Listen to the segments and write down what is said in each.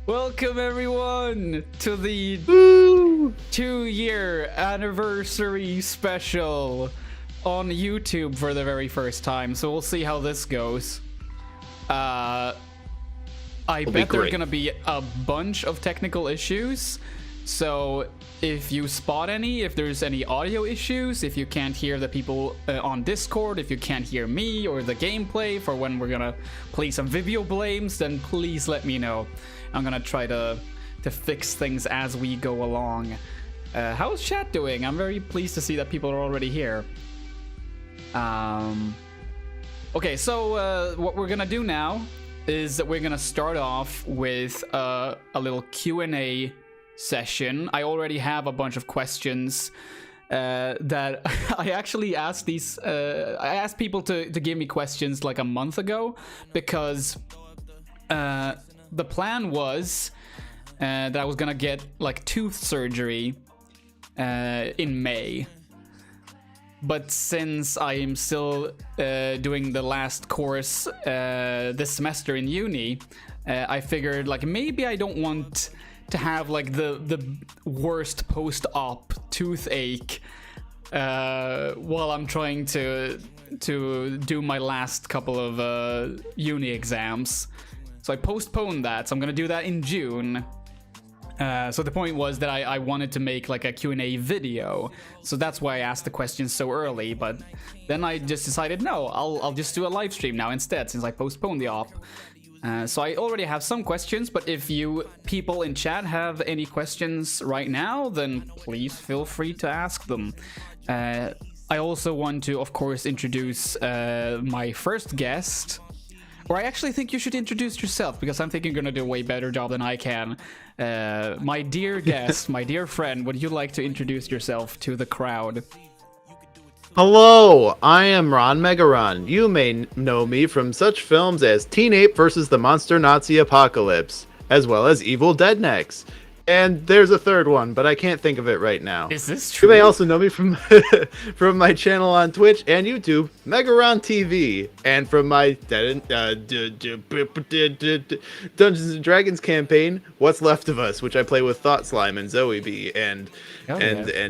Welcome everyone to the 2-year anniversary special on YouTube for the very first time. So we'll see how this goes. I bet there are gonna be a bunch of technical issues. So if you spot any, if there's any audio issues, if you can't hear the people on Discord, if you can't hear me or the gameplay for when we're gonna play some video blames, then please let me know. I'm gonna try to fix things as we go along. How's chat doing? I'm very pleased to see that people are already here. Okay, so what we're gonna do now is that we're gonna start off with a little Q&A session. I already have a bunch of questions that I actually asked these. I asked people to give me questions like a month ago because the plan was that I was gonna get like tooth surgery in May. But since I am still doing the last course this semester in uni, I figured like maybe I don't want to have like the worst post-op toothache while I'm trying to do my last couple of uni exams. So I postponed that, so I'm gonna do that in June. So the point was that I wanted to make like a Q&A video, so that's why I asked the questions so early. But then I just decided, no, I'll just do a live stream now instead, since I postponed the op. So I already have some questions, but if you people in chat have any questions right now, then please feel free to ask them. I also want to, of course, introduce my first guest. Or I actually think you should introduce yourself, because I'm thinking you're gonna do a way better job than I can. My dear guest, my dear friend, would you like to introduce yourself to the crowd? Hello, I am Ron Megaron. You may know me from such films as Teen Ape vs. the Monster Nazi Apocalypse, as well as Evil Dead Next. And there's a third one, but I can't think of it right now. Is this true? You may also know me from from my channel on Twitch and YouTube, Megaron TV, and from my Dungeons and Dragons campaign, What's Left of Us, which I play with Thought Slime and Zoe B and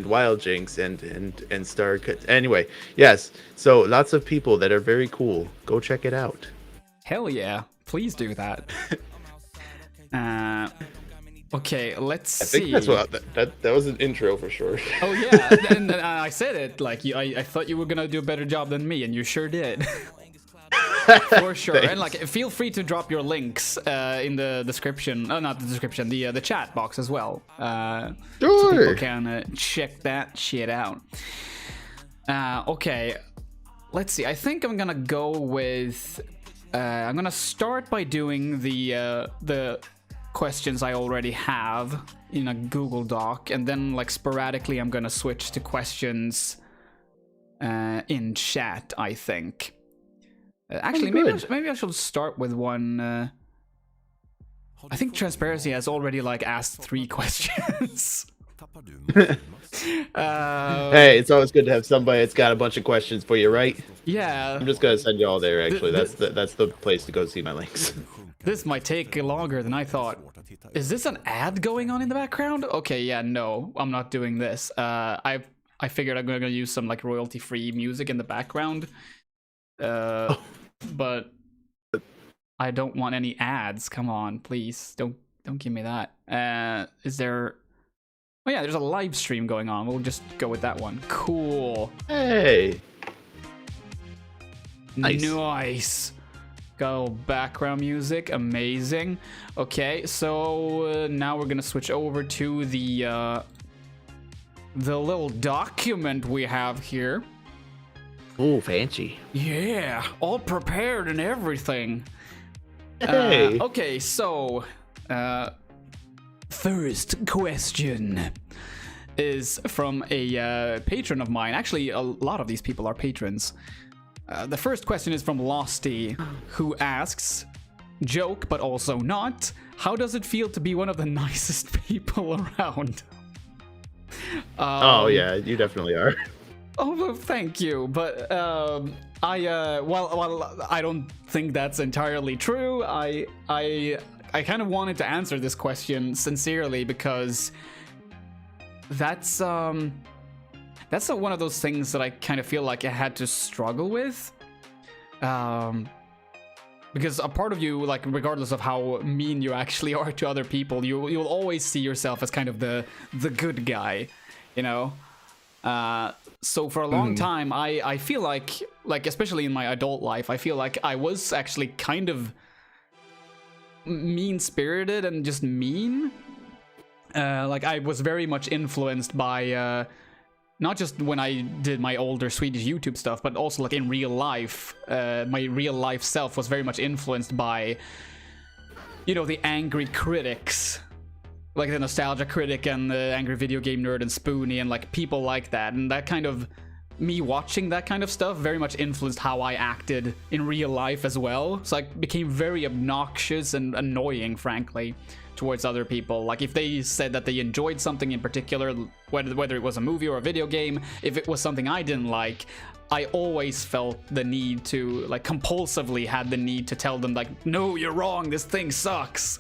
Wild Jinx and Star. Anyway, yes. So lots of people that are very cool. Go check it out. Hell yeah! Please do that. Okay, let's see. I think that's what that was an intro for sure. Oh yeah, and I said it like I thought you were gonna do a better job than me, and you sure did. For sure. Thanks. And like, feel free to drop your links in the description. Oh, not the description, the chat box as well. Sure. So people can check that shit out. Okay, let's see. I think I'm gonna go with. I'm gonna start by doing the questions I already have in a Google Doc, and then like sporadically I'm gonna switch to questions in chat, I think. Actually, maybe I should start with one. I think Transparency has already like asked 3 questions. Hey, it's always good to have somebody that's got a bunch of questions for you, right? Yeah. I'm just gonna send you all there. Actually, that's the place to go see my links. This might take longer than I thought. Is this an ad going on in the background? Okay, yeah, no, I'm not doing this. I figured I'm gonna use some like royalty-free music in the background. But I don't want any ads. Come on, please. Don't give me that. Is there? Oh yeah, there's a live stream going on. We'll just go with that one. Cool. Hey. Nice. Go background music, amazing. Okay, so now we're gonna switch over to the little document we have here. Oh, fancy. Yeah, all prepared and everything. Hey. Okay, so first question is from a patron of mine. Actually, a lot of these people are patrons. The first question is from Losty, who asks, joke but also not, how does it feel to be one of the nicest people around? Oh yeah, you definitely are. Oh, well, thank you, but while I don't think that's entirely true, I I kind of wanted to answer this question sincerely because that's one of those things that I kind of feel like I had to struggle with. Because a part of you, like, regardless of how mean you actually are to other people, you'll always see yourself as kind of the good guy, you know? So for a long time, I feel like especially in my adult life, I feel like I was actually kind of mean-spirited and just mean. Like, I was very much influenced by, not just when I did my older Swedish YouTube stuff, but also like in real life. My real life self was very much influenced by, you know, the angry critics. Like the Nostalgia Critic and the Angry Video Game Nerd and Spoonie and like people like that. And that kind of, me watching that kind of stuff very much influenced how I acted in real life as well. So I became very obnoxious and annoying, frankly, towards other people. Like if they said that they enjoyed something in particular, whether it was a movie or a video game, if it was something I didn't like, I always felt the need to, like, compulsively had the need to tell them, like, no, you're wrong, this thing sucks.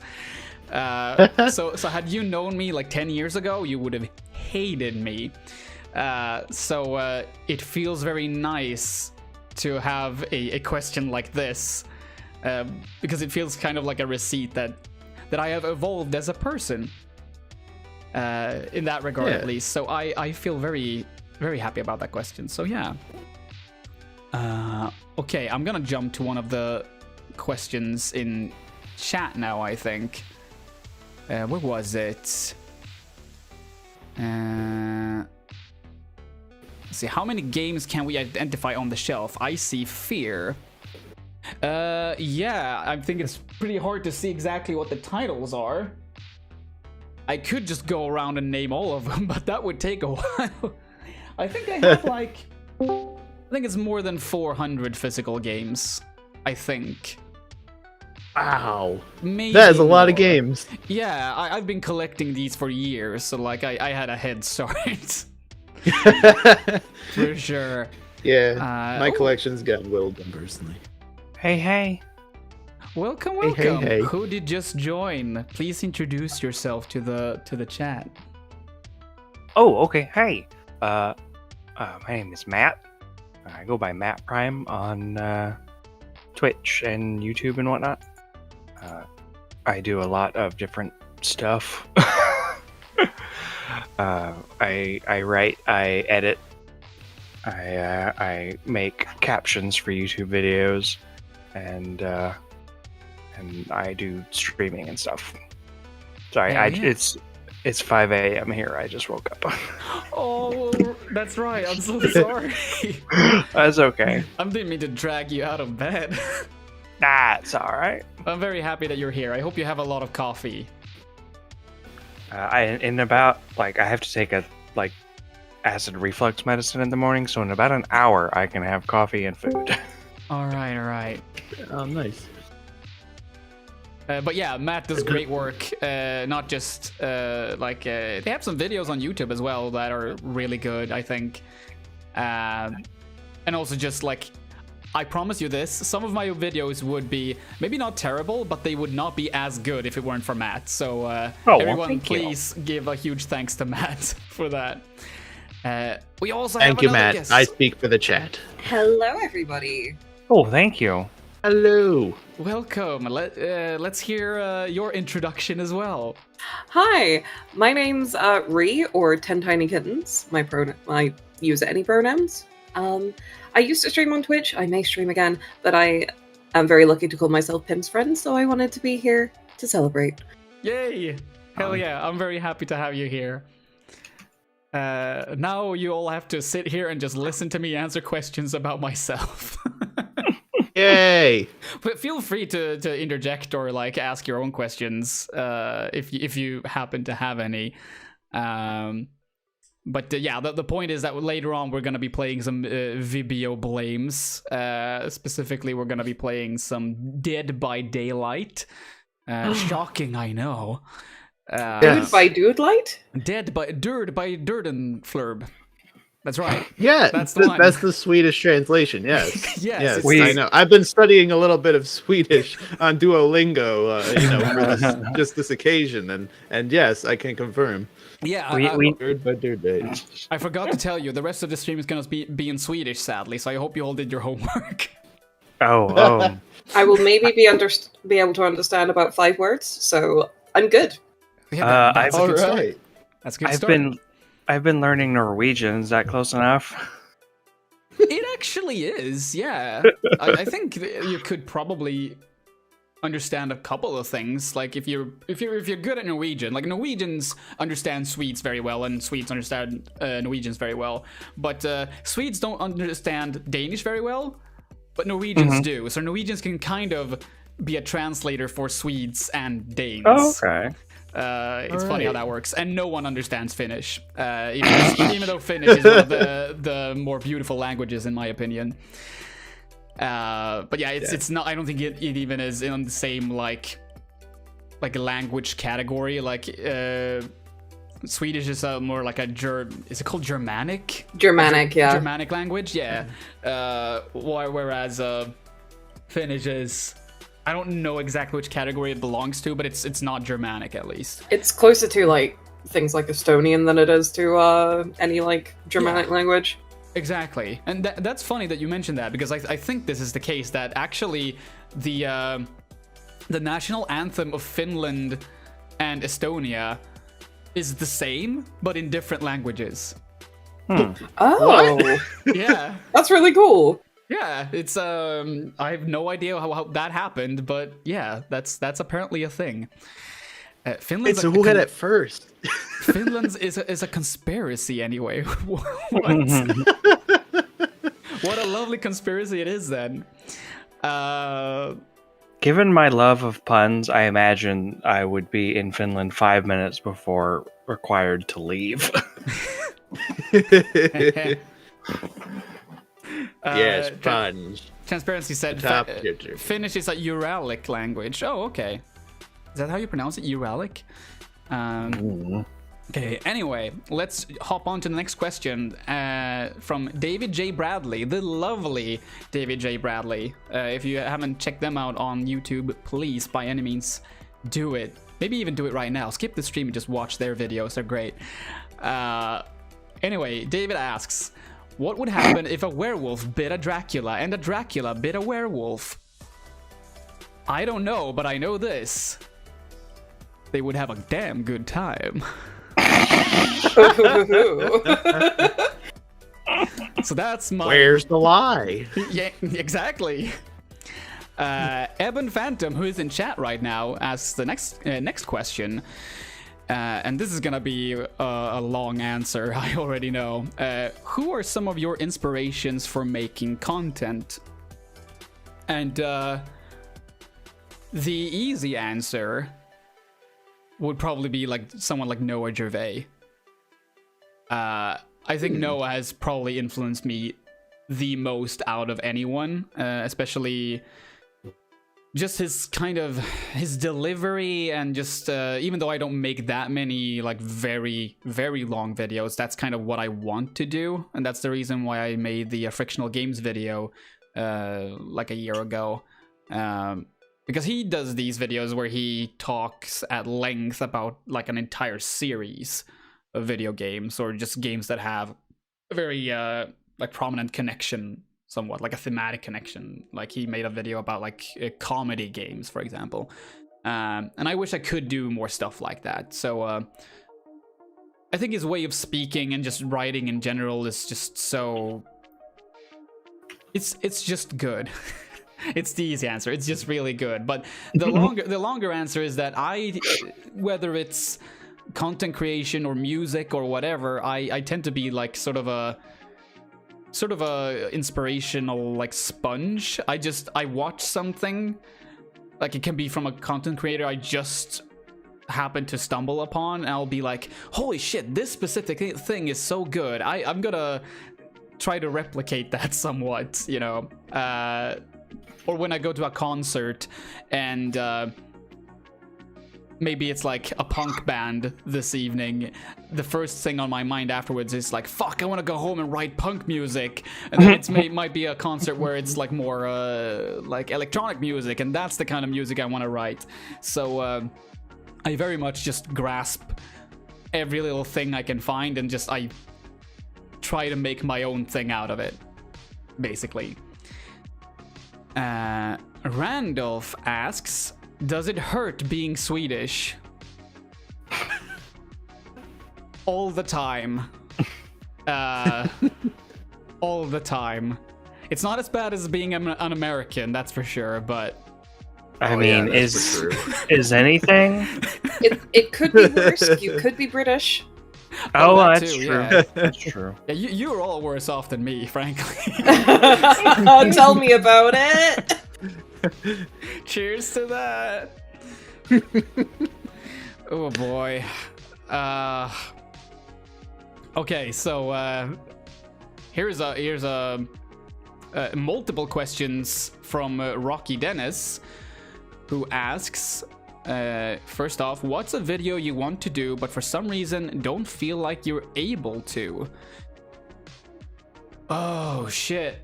So had you known me like 10 years ago, you would have hated me. So it feels very nice to have a question like this, because it feels kind of like a receipt that I have evolved as a person, in that regard, at least. So I feel very, very happy about that question. So yeah. Okay, I'm gonna jump to one of the questions in chat now, I think. Where was it? Let's see, how many games can we identify on the shelf? I see Fear. Yeah, I think it's pretty hard to see exactly what the titles are. I could just go around and name all of them, but that would take a while. I think I have like, I think it's more than 400 physical games, I think. Wow. Maybe that is a lot more. of games. Yeah, I've been collecting these for years, so like I had a head start. For sure. Yeah, my collection's gotten well done personally. Hey. Welcome. Hey. Who did just join? Please introduce yourself to the chat. Oh, okay. Hey. My name is Matt. I go by Matt Prime on Twitch and YouTube and whatnot. I do a lot of different stuff. I write, I edit, I make captions for YouTube videos, and I do streaming and stuff. Sorry, it's 5 a.m. here. I just woke up. Oh, that's right. I'm so sorry. That's okay. I didn't mean to drag you out of bed. That's all right. I'm very happy that you're here. I hope you have a lot of coffee. I have to take a acid reflux medicine in the morning, so in about an hour I can have coffee and food. All right. Oh, nice. But yeah, Matt does great work. Not just they have some videos on YouTube as well that are really good, I think. And also just like, I promise you this, some of my videos would be maybe not terrible, but they would not be as good if it weren't for Matt. So everyone, please give a huge thanks to Matt for that. We also thank have you, another Matt. guest. I speak for the chat. Hello, everybody. Oh, thank you. Hello. Welcome. Let's hear your introduction as well. Hi, my name's Ree, or 10 Tiny Kittens. I use any pronouns. I used to stream on Twitch. I may stream again, but I am very lucky to call myself Pim's friend, so I wanted to be here to celebrate. Yay! Hell yeah, I'm very happy to have you here. Now you all have to sit here and just listen to me answer questions about myself. Yay! But feel free to interject or like ask your own questions if you happen to have any. But yeah, the point is that later on we're going to be playing some Vibio Blames. Specifically, we're going to be playing some Dead by Daylight. Shocking, I know. Dude by Dude Light? Dead by Durdenflurb. That's right. Yeah, That's the one. that's the Swedish translation. Yes, Yes, I know. I've been studying a little bit of Swedish on Duolingo, for just this occasion, and yes, I can confirm. Yeah, I forgot to tell you, the rest of the stream is going to be in Swedish, sadly, so I hope you all did your homework. Oh. I will maybe be able to understand about 5 words, so I'm good. Yeah, that's a All good start. right. That's a good start. I've been learning Norwegian. Is that close enough? It actually is, yeah. I think you could probably understand a couple of things. Like if you're good at Norwegian, like Norwegians understand Swedes very well, and Swedes understand Norwegians very well. But Swedes don't understand Danish very well, but Norwegians do. So Norwegians can kind of be a translator for Swedes and Danes. Oh, okay. It's funny how that works, and no one understands Finnish, even though Finnish is one of the more beautiful languages in my opinion. But yeah, it's not. I don't think it even is in the same like language category. Like Swedish is more like is it called Germanic? Germanic, yeah. Germanic language, yeah. Whereas Finnish is. I don't know exactly which category it belongs to, but it's not Germanic at least. It's closer to like things like Estonian than it is to any like Germanic language. Exactly, and that's funny that you mentioned that, because I think this is the case, that actually the national anthem of Finland and Estonia is the same, but in different languages. Oh, Yeah. that's really cool. Yeah, it's I have no idea how that happened, but yeah, that's apparently a thing. Finland's So who had it first? Finland's is a conspiracy anyway. What? What a lovely conspiracy it is then. Given my love of puns, I imagine I would be in Finland 5 minutes before required to leave. Yes, puns. Transparency said Finnish is a Uralic language. Oh, okay. Is that how you pronounce it? Uralic? Okay, anyway, let's hop on to the next question from David J. Bradley, the lovely David J. Bradley. If you haven't checked them out on YouTube, please, by any means, do it. Maybe even do it right now. Skip the stream and just watch their videos. They're great. Anyway, David asks, what would happen if a werewolf bit a Dracula and a Dracula bit a werewolf? I don't know, but I know this. They would have a damn good time. So that's my... Where's the lie? Yeah, exactly. Eben Phantom, who is in chat right now, asks the next question. And this is gonna be a long answer, I already know. Who are some of your inspirations for making content? And the easy answer would probably be like someone like Noah Gervais. I think Noah has probably influenced me the most out of anyone, especially just his delivery, and just even though I don't make that many like very, very long videos, that's kind of what I want to do, and that's the reason why I made the Frictional Games video like a year ago, because he does these videos where he talks at length about like an entire series of video games, or just games that have a very like prominent connection, somewhat like a thematic connection. Like he made a video about like comedy games, for example, and I wish I could do more stuff like that. So I think his way of speaking and just writing in general is just so it's just good. It's the easy answer. It's just really good. But the longer answer is that whether it's content creation or music or whatever, I tend to be like sort of a inspirational like sponge. I watch something, like it can be from a content creator I just happen to stumble upon, and I'll be like, holy shit, this specific thing is so good. I'm gonna try to replicate that somewhat, you know. Or when I go to a concert and maybe it's like a punk band this evening, the first thing on my mind afterwards is like, fuck, I want to go home and write punk music. And then might be a concert where it's like more like electronic music, and that's the kind of music I want to write. So I very much just grasp every little thing I can find and just I try to make my own thing out of it, basically. Randolph asks, does it hurt being Swedish? All the time. All the time. It's not as bad as being an American, that's for sure, but... I mean, is anything? It could be worse. You could be British. Oh, that that's too, true. yeah. That's true. Yeah, you're all worse off than me, frankly. Tell me about it. Cheers to that. Oh boy. Okay, so here's multiple questions from Rocky Dennis, who asks, first off, what's a video you want to do but for some reason don't feel like you're able to? Oh shit.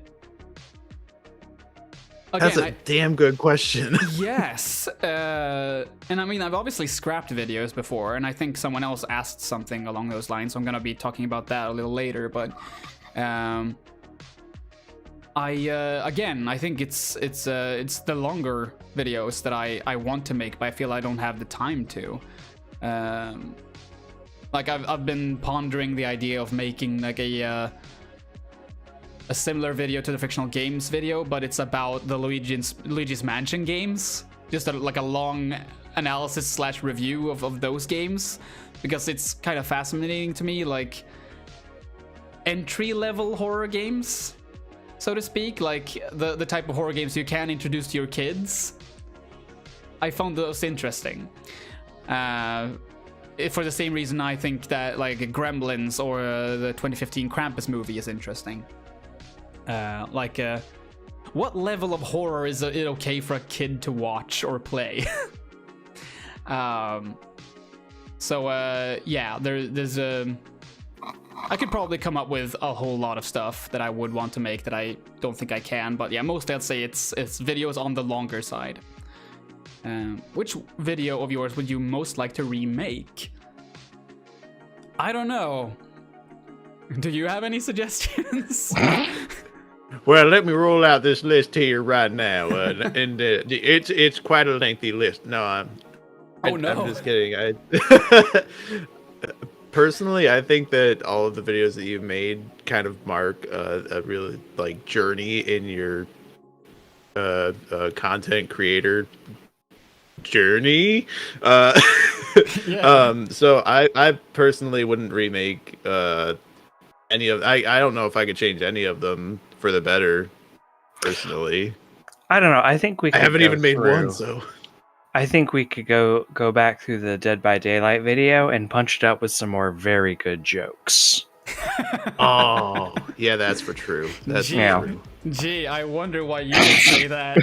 Again, That's a damn good question. Yes. And I mean, I've obviously scrapped videos before, and I think someone else asked something along those lines, so I'm going to be talking about that a little later, but I think it's the longer videos that I want to make, but I feel I don't have the time to. Like I've been pondering the idea of making like a similar video to the Fictional Games video, but it's about the Luigi's Mansion games. Just like a long analysis / review of those games, because it's kind of fascinating to me, like entry-level horror games, so to speak, like the type of horror games you can introduce to your kids. I found those interesting. For the same reason I think that like Gremlins or the 2015 Krampus movie is interesting. What level of horror is it okay for a kid to watch or play? Yeah, there's I could probably come up with a whole lot of stuff that I would want to make that I don't think I can, but yeah, mostly I'd say it's videos on the longer side. Which video of yours would you most like to remake? I don't know. Do you have any suggestions? Well, let me roll out this list here right now, and it's quite a lengthy list. No, I'm just kidding. Personally, I think that all of the videos that you've made kind of mark a really like journey in your content creator journey. Yeah. So I personally wouldn't remake any of. I don't know if I could change any of them for the better, personally. I don't know. I think we. I haven't even made through. one, so I think we could go back through the Dead by Daylight video and punch it up with some more very good jokes. Oh, yeah, that's for true. That's true. Gee, I wonder why you would say that.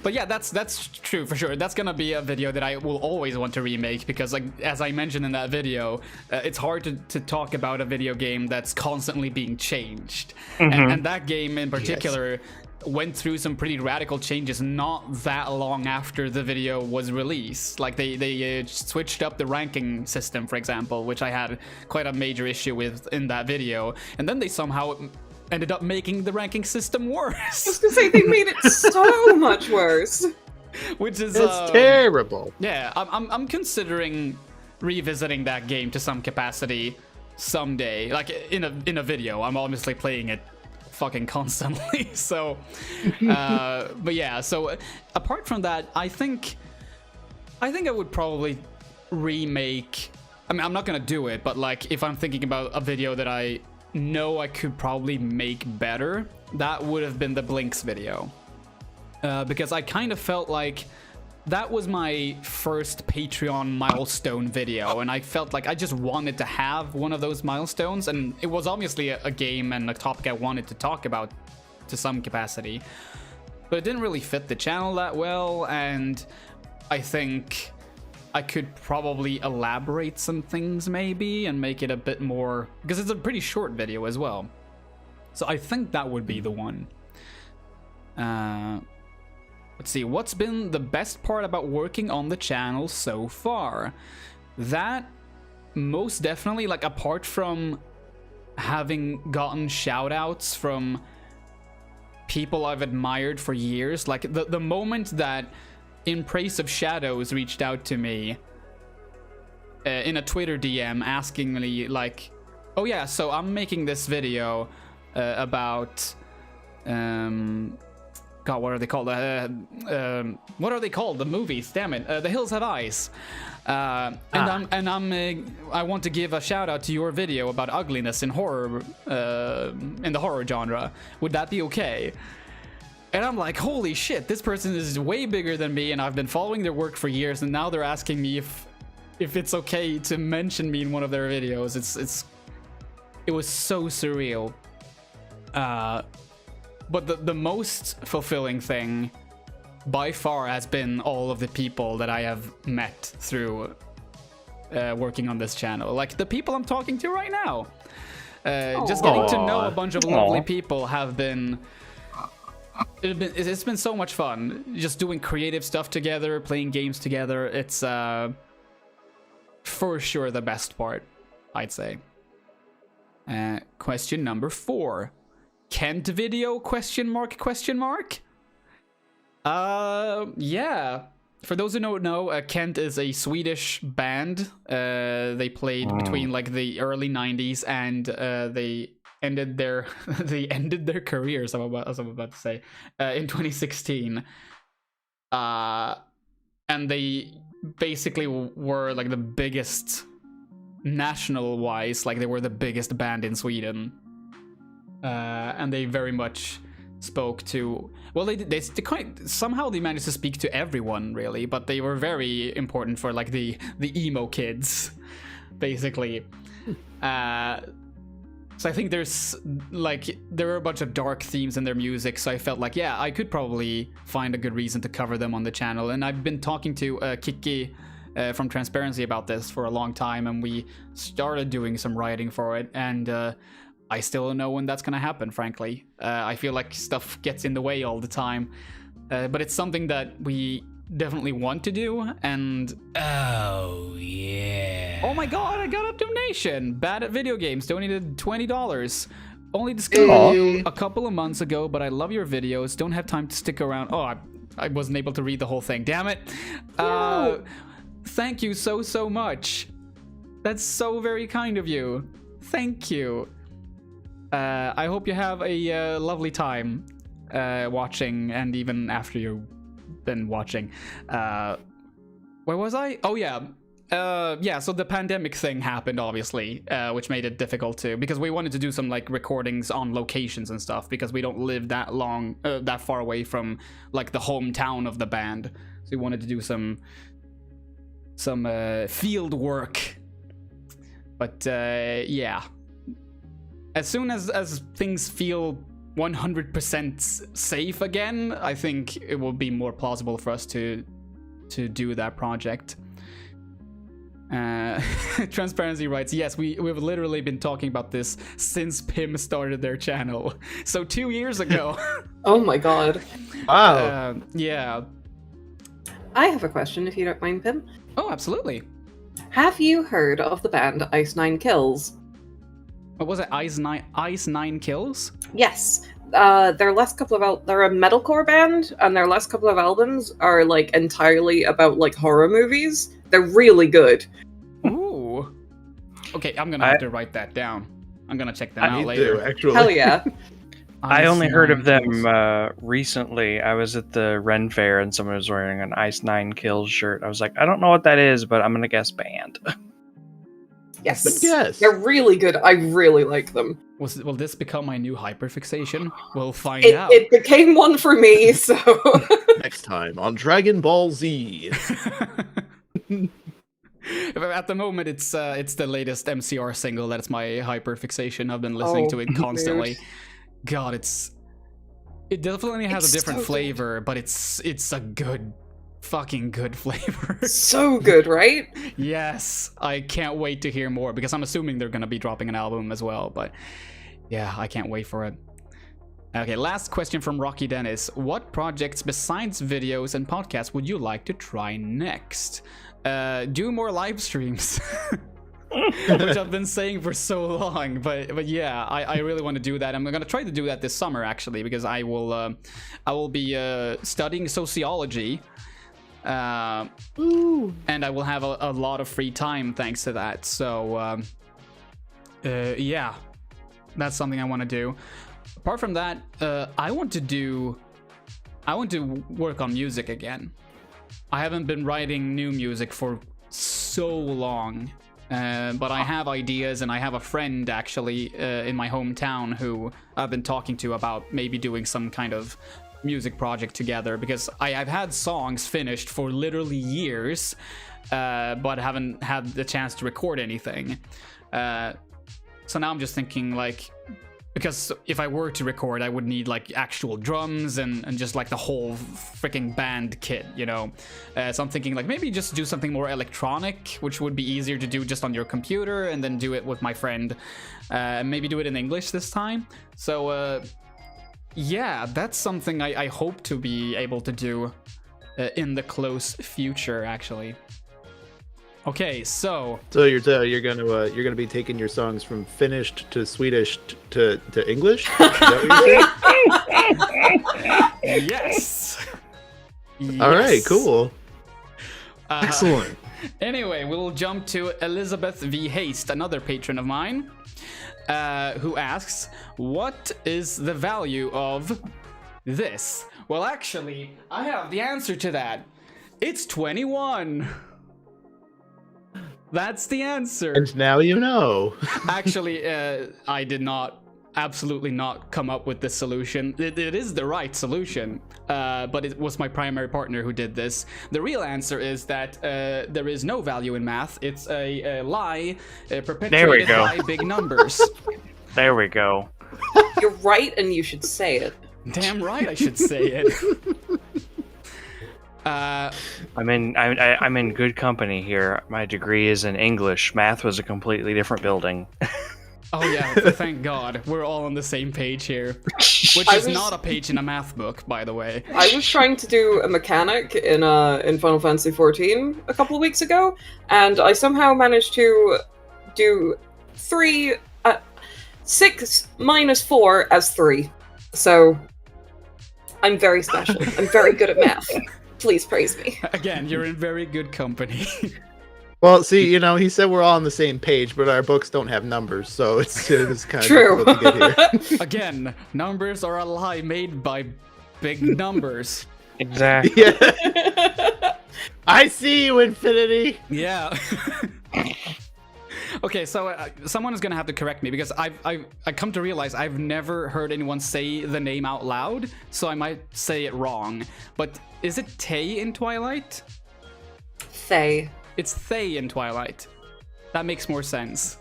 But yeah, that's true for sure. That's gonna be a video that I will always want to remake, because like as I mentioned in that video, it's hard to talk about a video game that's constantly being changed. Mm-hmm. And that game in particular went through some pretty radical changes not that long after the video was released. Like they switched up the ranking system, for example, which I had quite a major issue with in that video, and then they somehow ended up making the ranking system worse. I was gonna say, they made it so much worse. Which is it's terrible. Yeah, I'm considering revisiting that game to some capacity someday. Like in a video. I'm obviously playing it fucking constantly. So but yeah, so apart from that, I think I would probably remake. I mean, I'm not gonna do it, but like if I'm thinking about a video that I know I could probably make better, that would have been the Blinks video, because I kind of felt like that was my first Patreon milestone video, and I felt like I just wanted to have one of those milestones, and it was obviously a game and a topic I wanted to talk about to some capacity, but it didn't really fit the channel that well, and I think I could probably elaborate some things maybe and make it a bit more, because it's a pretty short video as well. So I think that would be the one. Let's see, what's been the best part about working on the channel so far? That most definitely, like, apart from having gotten shout outs from people I've admired for years, like the moment that In Praise of Shadows reached out to me in a Twitter DM asking me, like, oh yeah, so I'm making this video about God, what are they called? What are they called? The movies, damn it, The Hills Have Eyes. I want to give a shout out to your video about ugliness in horror, in the horror genre. Would that be okay? And I'm like, holy shit, this person is way bigger than me, and I've been following their work for years, and now they're asking me if it's okay to mention me in one of their videos. It was so surreal. But the most fulfilling thing by far has been all of the people that I have met through working on this channel. Like the people I'm talking to right now. Just getting to know a bunch of lovely people have been... It's been so much fun. Just doing creative stuff together, playing games together. It's for sure the best part, I'd say. Question number 4. Kent video? ? Yeah. For those who don't know, Kent is a Swedish band. They played between like the early 90s and they ended their careers, as I'm about to say, in 2016. And they basically were like the biggest national wise, like they were the biggest band in Sweden. And they very much spoke to, well, they somehow they managed to speak to everyone really, but they were very important for like the emo kids, basically. So I think there were a bunch of dark themes in their music, so I felt like, yeah, I could probably find a good reason to cover them on the channel. And I've been talking to Kiki from Transparency about this for a long time, and we started doing some writing for it, and I still don't know when that's gonna happen, frankly. I feel like stuff gets in the way all the time, but it's something that we definitely want to do. And oh yeah, oh my god, I got a donation. Bad at Video Games donated $20. Only discovered you a couple of months ago, but I love your videos. Don't have time to stick around. Oh, I wasn't able to read the whole thing, damn it. Thank you so much. That's so very kind of you. Thank you. I hope you have a lovely time watching, and even after you've been watching. Where was I? Oh yeah. Yeah, so the pandemic thing happened, obviously, which made it difficult too, because we wanted to do some like recordings on locations and stuff, because we don't live that far away from like the hometown of the band. So we wanted to do some field work. But yeah. As soon as things feel 100% safe again, I think it will be more plausible for us to do that project. Transparency writes, yes, we've literally been talking about this since PIM started their channel. So 2 years ago. Oh my god. Wow. Yeah. I have a question, if you don't mind, Pim. Oh, absolutely. Have you heard of the band Ice Nine Kills? What was it? Ice Nine Kills? Yes. Their last couple of they're a metalcore band, and their last couple of albums are like entirely about like horror movies. They're really good. Ooh. Okay, I'm gonna have to write that down. I'm gonna check them out later. Actually. Hell yeah. I only heard of them recently. I was at the Ren Fair and someone was wearing an Ice Nine Kills shirt. I was like, I don't know what that is, but I'm gonna guess band. Yes. Yes. They're really good. I really like them. Will this become my new hyperfixation? We'll find It, out. it became one for me, so... Next time on Dragon Ball Z. At the moment, it's the latest MCR single that's my hyperfixation. I've been listening to it constantly. Dude. God, it definitely has It's a different so flavor, but it's a good fucking good flavor. So good, right? Yes, I can't wait to hear more because I'm assuming they're gonna be dropping an album as well. But yeah, I can't wait for it. Okay, last question from Rocky Dennis. What projects besides videos and podcasts would you like to try next? Do more live streams. Which I've been saying for so long, but yeah, I really want to do that. I'm gonna try to do that this summer actually, because I will be studying sociology, and I will have a lot of free time thanks to that. So yeah, that's something I want to do. Apart from that, I want to work on music again. I haven't been writing new music for so long. But I have ideas, and I have a friend actually in my hometown who I've been talking to about maybe doing some kind of music project together, because I've had songs finished for literally years, but haven't had the chance to record anything. So now I'm just thinking, like, because if I were to record, I would need like actual drums and just like the whole freaking band kit, you know. So I'm thinking like maybe just do something more electronic, which would be easier to do just on your computer, and then do it with my friend. Maybe do it in English this time. So yeah, that's something I hope to be able to do in the close future, actually. Okay, so you're gonna be taking your songs from Finnish to Swedish to English? Is that what you're saying? yes. All right, cool. Excellent. Anyway, we'll jump to Elizabeth V. Haste, another patron of mine, who asks, what is the value of this? Well, actually, I have the answer to that. It's 21. That's the answer. And now you know. Actually, I did absolutely not come up with this solution. It is the right solution, but it was my primary partner who did this. The real answer is that there is no value in math. It's a lie perpetuated by big numbers. There we go. You're right, and you should say it. Damn right I should say it. I'm in good company here. My degree is in English. Math was a completely different building. Oh yeah, thank God. We're all on the same page here. Which is not a page in a math book, by the way. I was trying to do a mechanic in Final Fantasy XIV a couple of weeks ago, and I somehow managed to do 6 minus 4 as 3. So I'm very special. I'm very good at math. Please praise me. Again, you're in very good company. Well, see, you know, he said we're all on the same page, but our books don't have numbers, so it's kind of true. difficult to get here. Again, numbers are a lie made by big numbers. Exactly. Yeah. I see you, Infinity. Yeah. Okay, so someone is gonna have to correct me, because I come to realize I've never heard anyone say the name out loud, so I might say it wrong. But is it Tay in Twilight? Thay. It's Thay in Twilight. That makes more sense.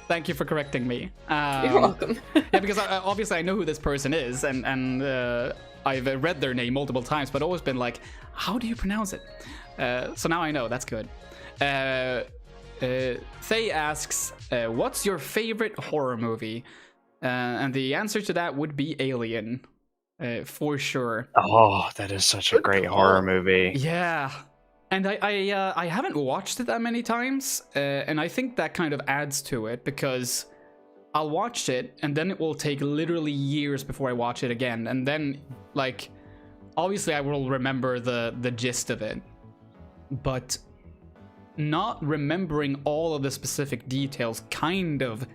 Thank you for correcting me. You're welcome. Yeah, because obviously I know who this person is, and I've read their name multiple times, but always been like, how do you pronounce it? So now I know. That's good. Thay asks, what's your favorite horror movie? And the answer to that would be Alien, for sure. Oh, that is such a great horror movie. Yeah. And I haven't watched it that many times, and I think that kind of adds to it, because I'll watch it, and then it will take literally years before I watch it again, and then, like, obviously I will remember the gist of it, but not remembering all of the specific details kind of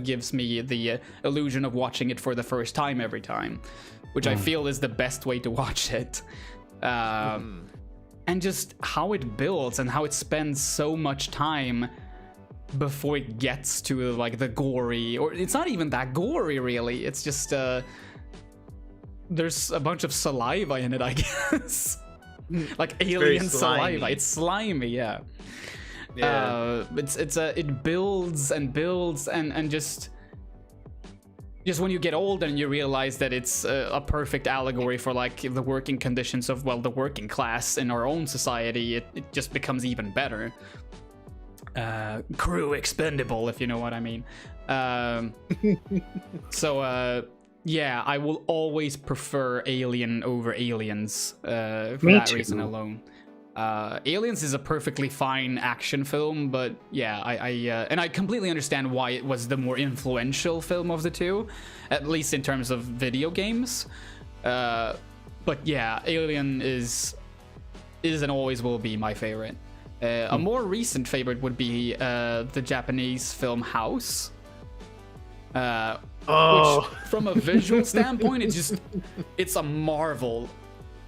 gives me the illusion of watching it for the first time every time, which I feel is the best way to watch it. And just how it builds and how it spends so much time before it gets to like the gory, or it's not even that gory really. It's just there's a bunch of saliva in it, I guess. Like alien saliva. It's slimy, yeah. Yeah. It builds and builds and just just when you get older and you realize that it's a perfect allegory for like the working conditions of, well, the working class in our own society, it just becomes even better. Crew expendable, if you know what I mean. Yeah, I will always prefer Alien over Aliens for Me that too. reason alone. Aliens is a perfectly fine action film, but yeah, I completely understand why it was the more influential film of the two, at least in terms of video games. But yeah, Alien is and always will be my favorite. A more recent favorite would be the Japanese film House. Which, from a visual standpoint, it's a marvel.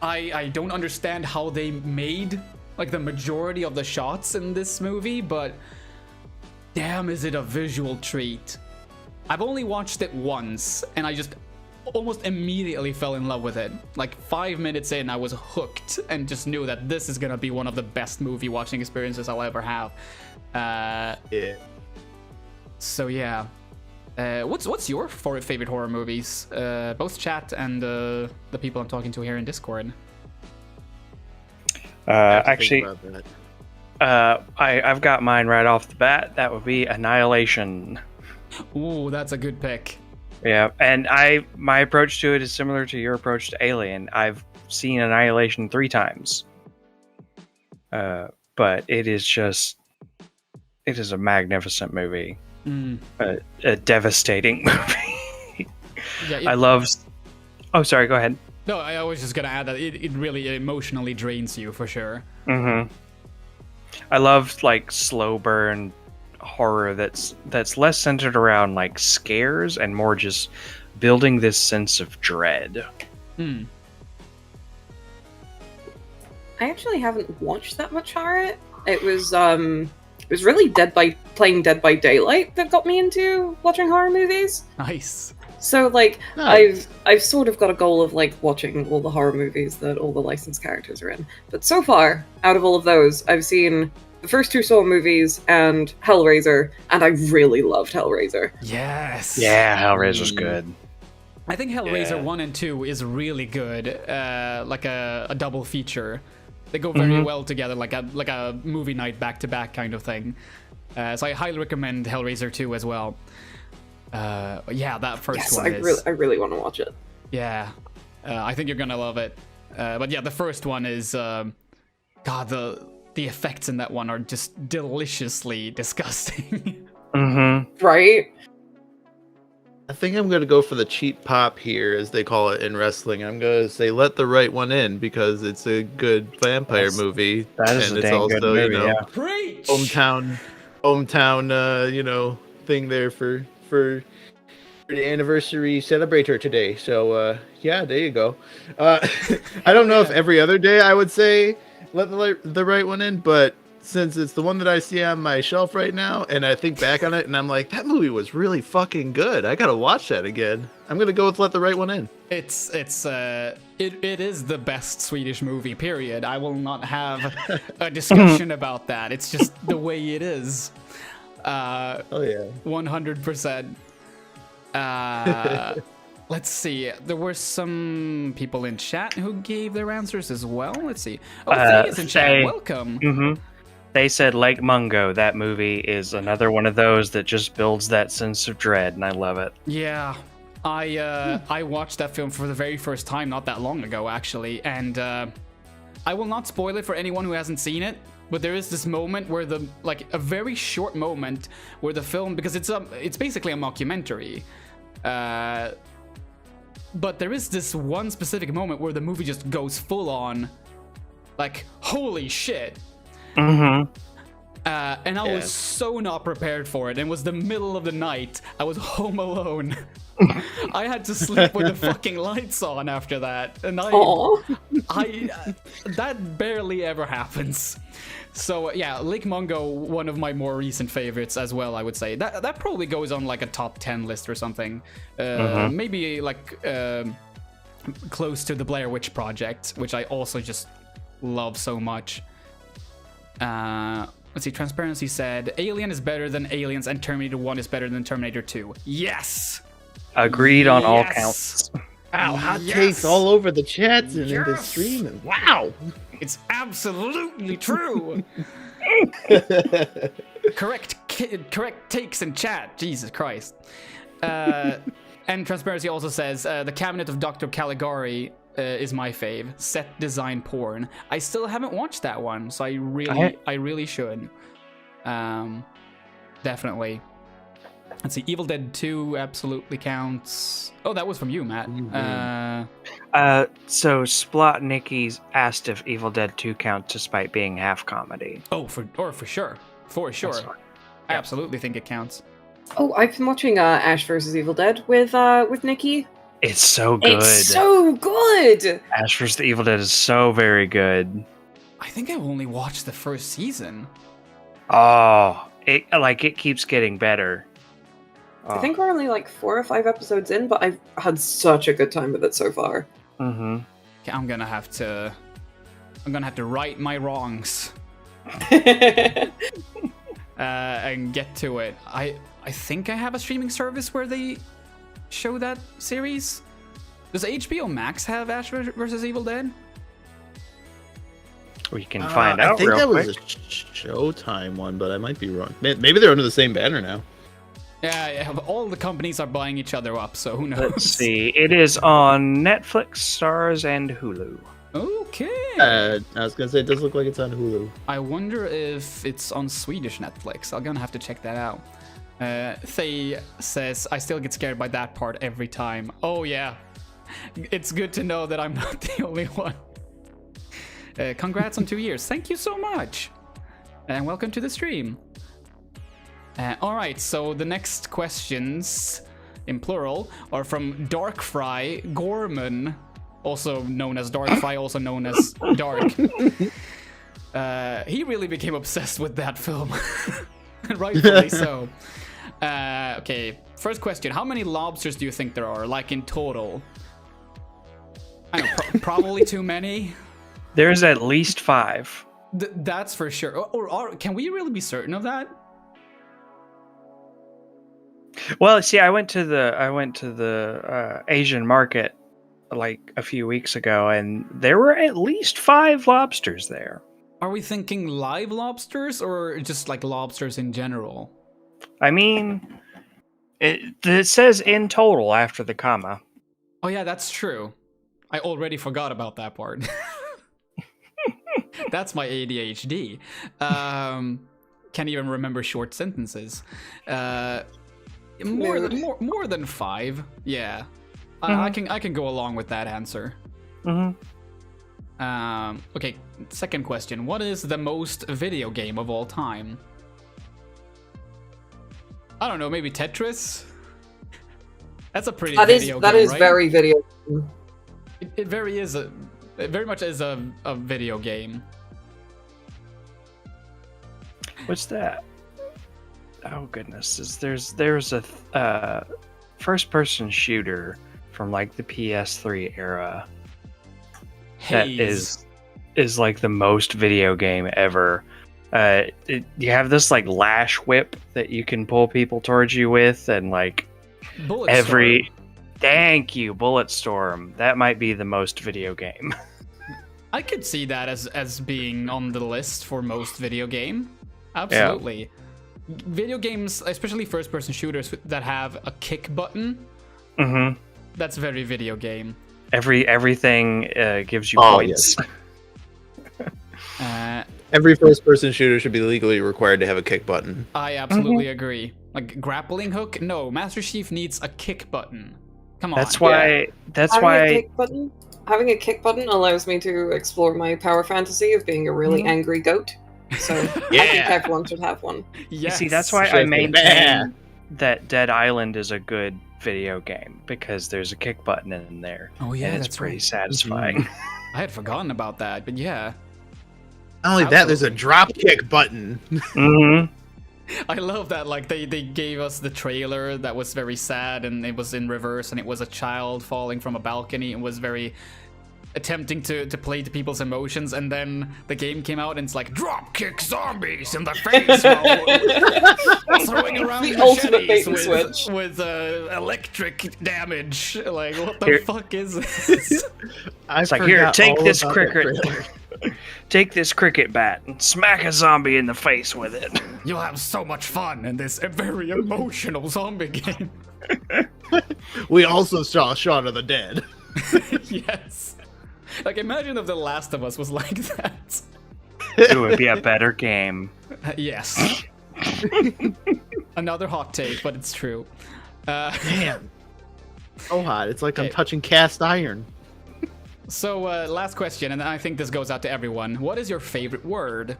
I don't understand how they made like the majority of the shots in this movie, but damn, is it a visual treat. I've only watched it once, and I just almost immediately fell in love with it. Like 5 minutes in, I was hooked and just knew that this is gonna be one of the best movie watching experiences I'll ever have. Yeah. So yeah. What's your favorite horror movies? Both chat and the people I'm talking to here in Discord. Actually, I've got mine right off the bat. That would be Annihilation. Ooh, that's a good pick. Yeah, and my approach to it is similar to your approach to Alien. I've seen Annihilation 3 times, but it is a magnificent movie. A devastating movie. Yeah, I love. Oh, sorry. Go ahead. No, I was just gonna add that it really emotionally drains you for sure. Mm-hmm. I love like slow burn horror that's less centered around like scares and more just building this sense of dread. Hmm. I actually haven't watched that much horror. It was really playing Dead by Daylight that got me into watching horror movies. Nice. So like Nice. I've sort of got a goal of like watching all the horror movies that all the licensed characters are in. But so far, out of all of those, I've seen the first 2 Saw movies and Hellraiser, and I really loved Hellraiser. Yes. Yeah, Hellraiser's good. I think Hellraiser Yeah. 1 and 2 is really good. Like a double feature. They go very well together, like a movie night back to back kind of thing. So I highly recommend Hellraiser 2 as well. Yeah, that first Yes, one I really want to watch it. Yeah, I think you're gonna love it. But yeah, the first one is, God, the effects in that one are just deliciously disgusting. Mm-hmm. Right? I think I'm gonna go for the cheap pop here, as they call it in wrestling. I'm gonna say "Let the Right One In" because it's a good vampire movie, That is and a it's dang also good movie. you know Yeah. Preach! hometown thing there for the anniversary celebrator today. So yeah, there you go. I don't know if every other day I would say "Let the Right One In," but since it's the one that I see on my shelf right now, and I think back on it, and I'm like, that movie was really fucking good. I gotta watch that again. I'm gonna go with "Let the Right One In." It is the best Swedish movie, period. I will not have a discussion about that. It's just the way it is. Oh yeah. 100%. Let's see. There were some people in chat who gave their answers as well. Let's see. Oh, Faye is in chat. Faye. Welcome. Mm-hmm. They said Lake Mungo. That movie is another one of those that just builds that sense of dread, and I love it. Yeah. I watched that film for the very first time not that long ago, actually, and I will not spoil it for anyone who hasn't seen it. But there is this moment where a very short moment where the film, because it's basically a mockumentary, but there is this one specific moment where the movie just goes full on, like, holy shit. Mm-hmm. And I was so not prepared for it. It was the middle of the night. I was home alone. I had to sleep with the fucking lights on after that, and that barely ever happens. So yeah, Lake Mungo, one of my more recent favorites as well. I would say that probably goes on like a top 10 list or something. Maybe like close to the Blair Witch Project, which I also just love so much. Let's see. Transparency said Alien is better than Aliens, and Terminator 1 is better than Terminator 2. Yes. Agreed on all Yes. counts. Wow, hot Yes. takes all over the chats and in the Yes. stream. And wow. It's absolutely true. correct takes in chat. Jesus Christ. And Transparency also says the Cabinet of Dr. Caligari is my fave. Set design porn. I still haven't watched that one, so I really should. Definitely. Let's see. Evil Dead 2 absolutely counts. Oh, that was from you, Matt. So Splotnicki asked if Evil Dead 2 counts despite being half comedy. Oh, for sure. For sure. That's fine. I absolutely think it counts. Oh, I've been watching Ash vs. Evil Dead with Nikki. It's so good. It's so good. Ash vs. the Evil Dead is so very good. I think I've only watched the first season. Oh, it keeps getting better. I think we're only like 4 or 5 episodes in, but I've had such a good time with it so far. Mm-hmm. Okay, I'm gonna have to right my wrongs and get to it. I think I have a streaming service where they show that series. Does HBO Max have Ash vs. Evil Dead? We can find I out think real that quick. was a Showtime one, but I might be wrong. Maybe they're under the same banner now. Yeah, all the companies are buying each other up, so who knows? Let's see. It is on Netflix, Stars, and Hulu. Okay. I was gonna say it does look like it's on Hulu. I wonder if it's on Swedish Netflix. I'm gonna have to check that out. Thay says, I still get scared by that part every time. Oh yeah. It's good to know that I'm not the only one. Congrats on 2 years. Thank you so much. And welcome to the stream. Alright, so the next questions, in plural, are from Darkfry Gorman, also known as Darkfry, also known as Dark. He really became obsessed with that film. Rightfully so. Okay, first question. How many lobsters do you think there are, like in total? I know, probably too many. There's at least 5. That's for sure. Or can we really be certain of that? Well, see, I went to the Asian market like a few weeks ago, and there were at least 5 lobsters there. Are we thinking live lobsters or just like lobsters in general? I mean, it says in total after the comma. Oh yeah, that's true. I already forgot about that part. That's my ADHD. Can't even remember short sentences. More than 5. Yeah, Mm-hmm. I can go along with that answer. Mm-hmm. Okay, second question. What is the most video game of all time? I don't know, maybe Tetris? That's a pretty video game, That is right? very video. It very much is a video game. What's that? Oh goodness! There's a first-person shooter from like the PS3 era that Haze. is like the most video game ever. You have this like lash whip that you can pull people towards you with, and like Bulletstorm. Thank you, Bulletstorm. That might be the most video game. I could see that as being on the list for most video game. Absolutely. Video games, especially first-person shooters that have a kick button, Mm-hmm. that's very video game. Everything gives you Oh, points. Every first-person shooter should be legally required to have a kick button. I absolutely agree. Like grappling hook, no. Master Chief needs a kick button. Come on. That's why. Having a kick button allows me to explore my power fantasy of being a really angry goat. So I think everyone should have one. You Yes. see, that's why I Sure. maintain that Dead Island is a good video game because there's a kick button in there. Oh yeah, and it's that's pretty right. satisfying. I had forgotten about that, but yeah. Not only that, there's a drop kick button. Mm-hmm. I love that, like, they gave us the trailer that was very sad, and it was in reverse, and it was a child falling from a balcony, and was very attempting to play to people's emotions, and then the game came out, and it's like, drop kick zombies in the face! throwing around The ultimate machetes bait and switch. with electric damage. Like, what the Here- fuck is this? It's like, here, take this cricket. Take this cricket bat and smack a zombie in the face with it. You'll have so much fun in this very emotional zombie game. We also saw Shaun of the Dead. Yes. Like, imagine if The Last of Us was like that. It would be a better game. Yes. Another hot take, but it's true. Damn. So hot. It's like I'm Okay. touching cast iron. So, last question, and I think this goes out to everyone. What is your favorite word?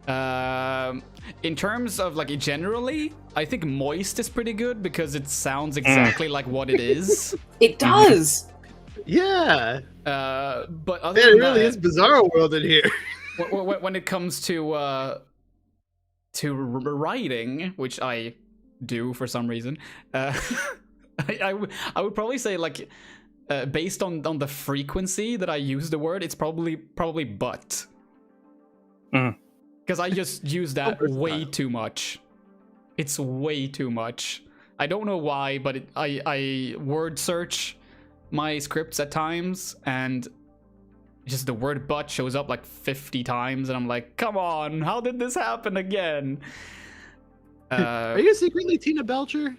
In terms of, like, generally, I think moist is pretty good because it sounds exactly like what it is. It does. Yeah. But other Man, it than really that, is Bizarro World in here. when it comes to writing, which I do for some reason, I would probably say, like, based on the frequency that I use the word, it's probably but. Because I just use that way too much. It's way too much. I don't know why, but I word search my scripts at times, and just the word but shows up like 50 times, and I'm like, come on, how did this happen again? Are you secretly Tina Belcher?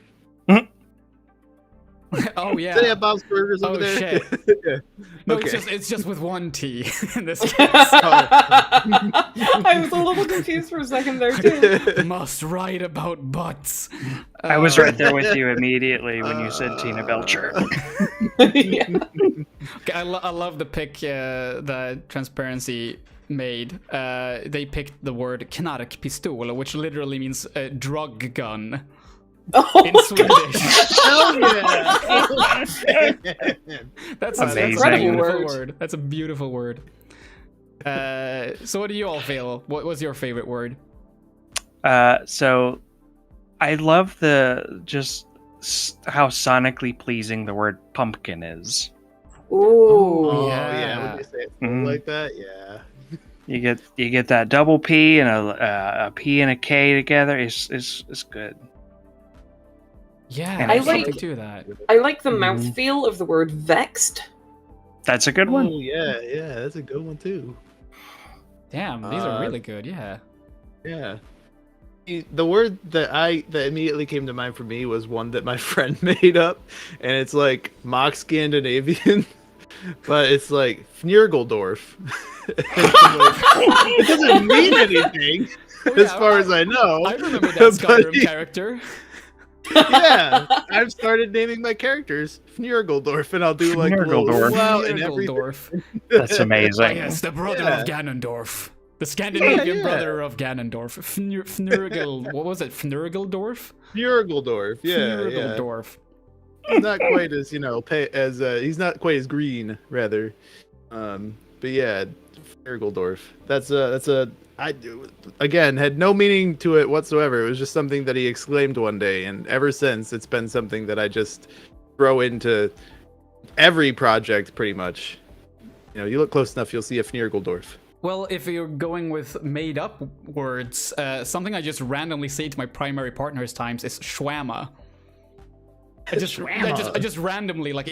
Oh yeah. Say Bob's Burgers over Oh, there. shit. No, Okay. it's just with one T in this case. I was a little confused for a second there too. Must write about butts. I was right there with you immediately when you said Tina Belcher. Yeah. Okay, I love the pick that Transparency made. They picked the word knarkpistol, which literally means drug gun Oh, in Swedish. Hell yeah. That's Amazing. a beautiful Incredible word. That's a beautiful word. So what do you all feel? What was your favorite word? So I love how sonically pleasing the word pumpkin is. Ooh. Oh Yeah. yeah. When you say it Mhm. like that, yeah. You get that double P and a P and a K together. It's good. Yeah, And there's I like- something to that. I like the Mhm. mouthfeel of the word vexed. That's a good one. Oh yeah, yeah. That's a good one too. Damn, these are really good. Yeah. Yeah. The word that immediately came to mind for me was one that my friend made up, and it's like mock Scandinavian, but it's like Fnurgeldorf. It doesn't mean anything Oh, as yeah, far as I know. I remember that But Skyrim character. yeah, I've started naming my characters Fnurgeldorf, and I'll do like a little Fnurgeldorf. wow and everything. Fnurgeldorf. That's Ah, amazing. yes, the brother Yeah. of Ganondorf. The Scandinavian Yeah. brother of Ganondorf. Fnurgel. What was it? Fnurgeldorf? Fnurgeldorf, yeah, yeah. Fnurgeldorf. He's not quite as he's not quite as green, rather. But yeah, Fnurgeldorf. I again had no meaning to it whatsoever. It was just something that he exclaimed one day, and ever since it's been something that I just throw into every project pretty much. You know, you look close enough, you'll see a Fnurgeldorf. Well, if you're going with made-up words, something I just randomly say to my primary partners times is schwamma. I just randomly like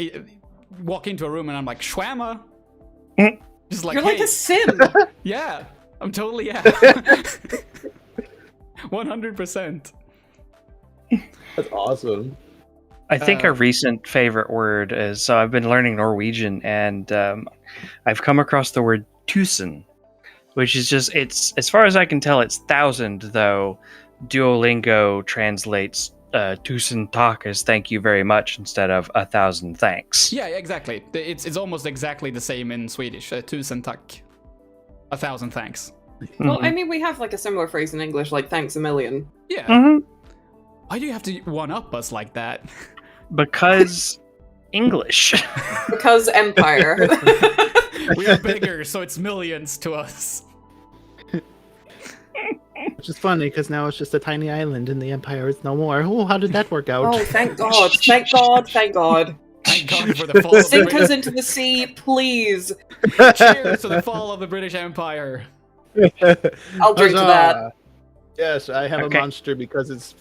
walk into a room and I'm like schwamma. Just like, You're hey, like a sim. yeah, I'm totally 100%. That's awesome. I think a recent favorite word is, so I've been learning Norwegian, and I've come across the word tusen, which is just, it's, as far as I can tell, it's thousand, though Duolingo translates tusen tak as thank you very much instead of 1,000 thanks. Yeah, exactly. It's almost exactly the same in Swedish. Tusen tack. 1,000 thanks. Well, I mean, we have like a similar phrase in English, like "thanks a million." Yeah. Mhm. Why do you have to one-up us like that? Because English. Because Empire. We are bigger, so it's millions to us. Which is funny because now it's just a tiny island in the Empire. It's no more. Oh, how did that work out? Oh, thank God! Thank God! Thank God! Thank God for the fall of the Sink us British. into the sea, please. Cheers to the fall of the British Empire. I'll drink to that. Yes, I have Okay. a monster because it's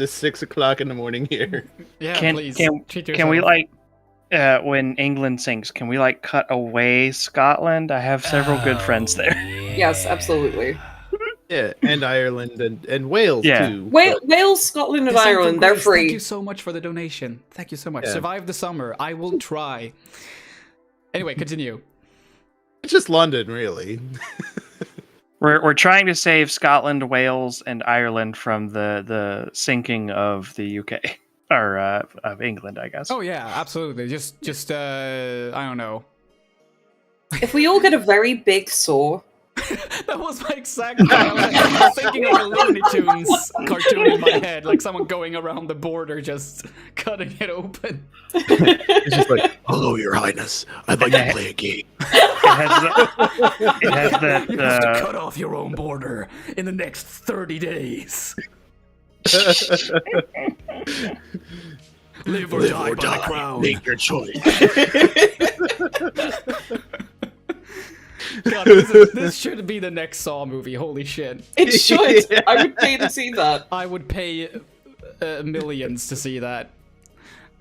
6 o'clock in the morning here. Yeah, Can please. treat can we yourself. when England sings? Can we cut away Scotland? I have several good friends there. Yes, absolutely. Yeah, and Ireland and Wales Yeah. too. Wales, Scotland, and They sent from Ireland, they're Greece. free. Thank you so much for the donation. Thank you so much. Yeah. Survive the summer. I will try. Anyway, continue. It's just London, really. We're trying to save Scotland, Wales, and Ireland from the sinking of the UK or of England, I guess. Oh yeah, absolutely. Just I don't know. If we all get a very big saw, That was my exact. I was thinking of a Looney Tunes cartoon in my head, like someone going around the border, just cutting it open. It's just like, hello, Your Highness. I'd like to play a game. It has that. You have to cut off your own border in the next 30 days. Live or die by the crown. Make your choice. God, this should be the next Saw movie. Holy shit! it should. Yeah. I would pay to see that. I would pay millions to see that.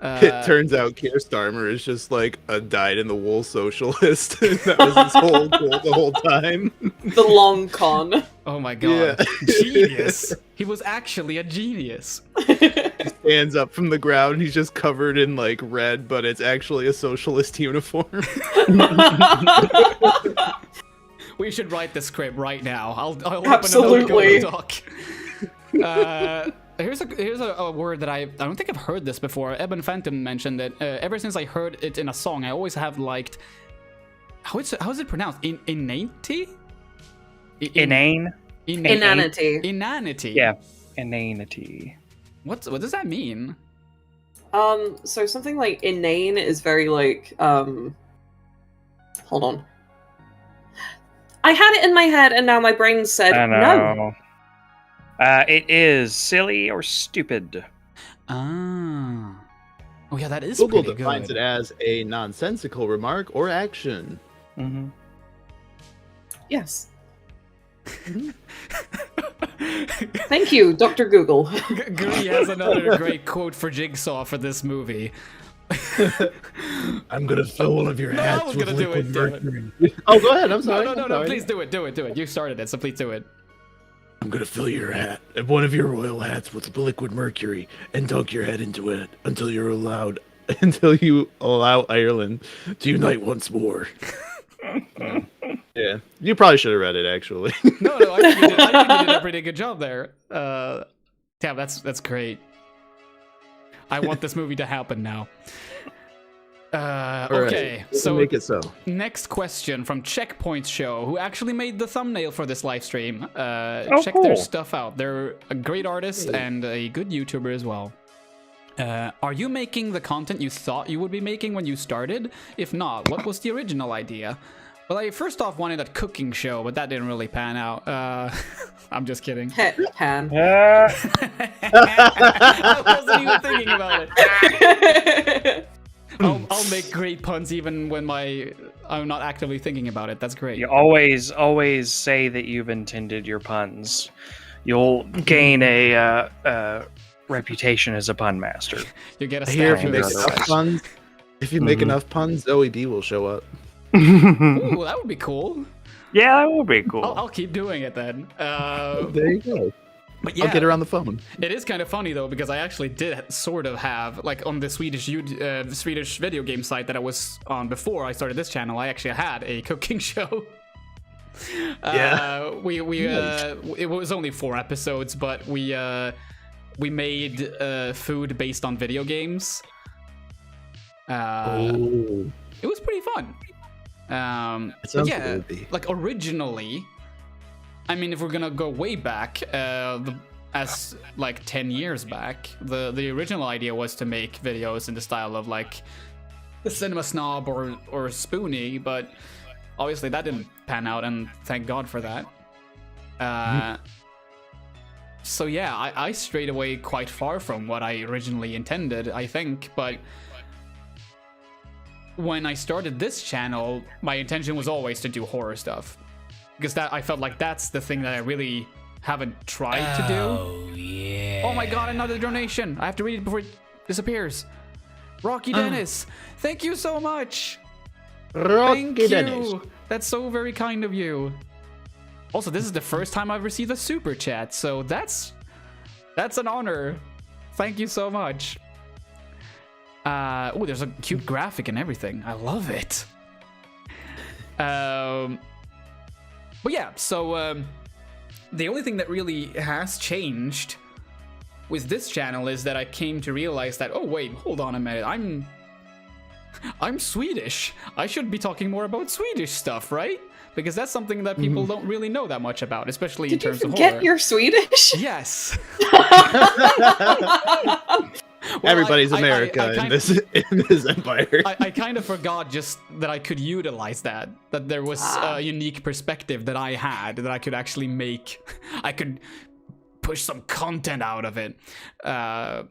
It turns out Keir Starmer is just like a dyed-in-the-wool socialist. That was his whole goal the whole time. The long con. Oh my god, genius! He was actually a genius. Stands up from the ground. He's just covered in like red, but it's actually a socialist uniform. We should write the script right now. I'll open Absolutely. a Google Doc. Here's a word that I don't think I've heard this before. Eben Phantom mentioned it. Ever since I heard it in a song, I always have liked. How is it pronounced? Inanity? Inane. Inanity. Inanity. Yeah. Inanity. What does that mean? So something like inane is very like, hold on. I had it in my head and now my brain said I no. know. It is silly or stupid. Ah. Oh yeah, that is Google pretty defines good. it as a nonsensical remark or action. Mm-hmm. Yes. Thank you, Dr. Google. Guri has another great quote for Jigsaw for this movie. I'm gonna fill one of your No, I hats was with gonna do liquid it, damn it. mercury. Oh, go ahead. I'm No, sorry. no, I'm no, sorry. please do it. You started it, so please do it. I'm gonna fill your hat, one of your royal hats, with liquid mercury, and dunk your head into it until you allow Ireland to unite once more. Yeah, you probably should have read it actually. No, I think you did a pretty good job there. Damn, that's great. I want this movie to happen now. Okay, so make it so. next question from Checkpoint Show, who actually made the thumbnail for this live stream. Check cool. their stuff out. They're a great artist and a good YouTuber as well. Are you making the content you thought you would be making when you started? If not, what was the original idea? Well, I first off wanted a cooking show, but that didn't really pan out. I'm just kidding. Pan. I wasn't even thinking about it. I'll make great puns even when I'm not actively thinking about it. That's great. You always say that you've intended your puns. You'll gain a reputation as a pun master. You get a Here, statue. if you make Otherwise. enough puns, enough puns, Zoe B will show up. Ooh, that would be cool. Yeah, that would be cool. I'll keep doing it then. There you go. But yeah, I'll get her on the phone. it is kind of funny though because I actually did sort of have like on the Swedish video game site that I was on before I started this channel. I actually had a cooking show. Yeah. It was only 4 episodes, but we made food based on video games. Oh, It was pretty fun. it But sounds yeah, groovy. like originally, I mean, if we're gonna go way back, as like 10 years back, the original idea was to make videos in the style of like the Cinema Snob or Spoonie, but obviously that didn't pan out, and thank God for that. So yeah, I strayed away quite far from what I originally intended, I think, but when I started this channel, my intention was always to do horror stuff. Because I felt like that's the thing that I really haven't tried to do. Oh, yeah. Oh my god, another donation. I have to read it before it disappears. Rocky Dennis, thank you so much. Thank Rocky Dennis. you. That's so very kind of you. Also, this is the first time I've received a super chat, so that's an honor. Thank you so much. Oh, there's a cute graphic and everything. I love it. But yeah, so the only thing that really has changed with this channel is that I came to realize that, oh wait, hold on a minute, I'm Swedish. I should be talking more about Swedish stuff, right? Because that's something that people don't really know that much about, especially in terms of horror. Did you forget you're Swedish? Yes. Everybody's America in this empire. I kind of forgot just that I could utilize that there was a unique perspective that I had, that I could actually make. I could push some content out of it. Yeah,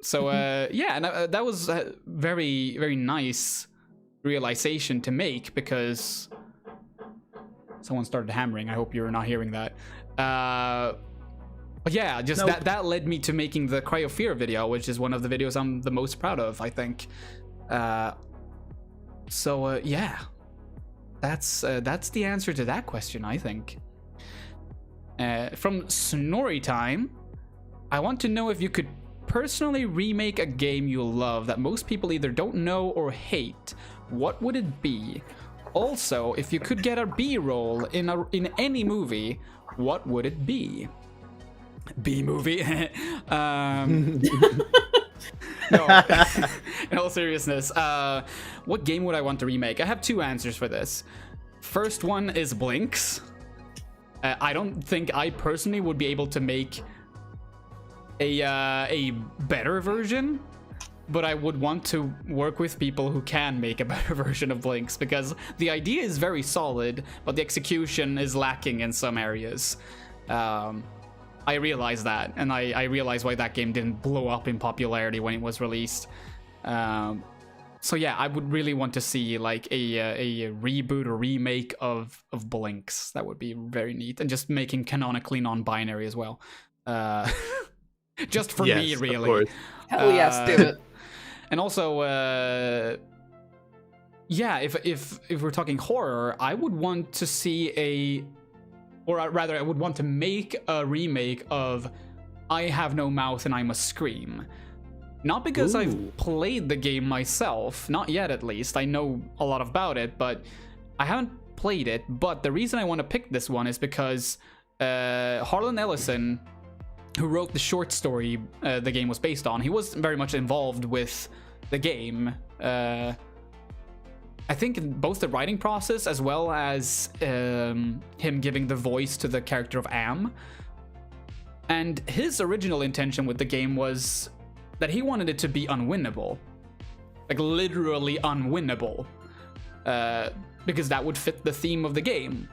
and that was a very, very nice realization to make, because someone started hammering. I hope you're not hearing that. But yeah, just that led me to making the Cry of Fear video, which is one of the videos I'm the most proud of, I think. Yeah, that's the answer to that question, I think. From Snorri Time, I want to know if you could personally remake a game you love that most people either don't know or hate. What would it be? Also, if you could get a B-roll in any movie, what would it be? B-movie. No, in all seriousness, what game would I want to remake? I have two answers for this. First one is Blinks. I don't think I personally would be able to make a better version, but I would want to work with people who can make a better version of Blinks, because the idea is very solid, but the execution is lacking in some areas. I realize that, and I realize why that game didn't blow up in popularity when it was released. So yeah, I would really want to see like a reboot or remake of Blinks. That would be very neat, and just making canonically non-binary as well. Just for me, really. Of course. Hell yes, do it. And also, yeah, if we're talking horror, I would want to see or rather, I would want to make a remake of I Have No Mouth and I Must Scream. Not because I've played the game myself, not yet at least. I know a lot about it, but I haven't played it. But the reason I want to pick this one is because Harlan Ellison, who wrote the short story the game was based on, he was very much involved with the game. I think in both the writing process as well as him giving the voice to the character of Am. And his original intention with the game was that he wanted it to be unwinnable. Like literally unwinnable. Because that would fit the theme of the game.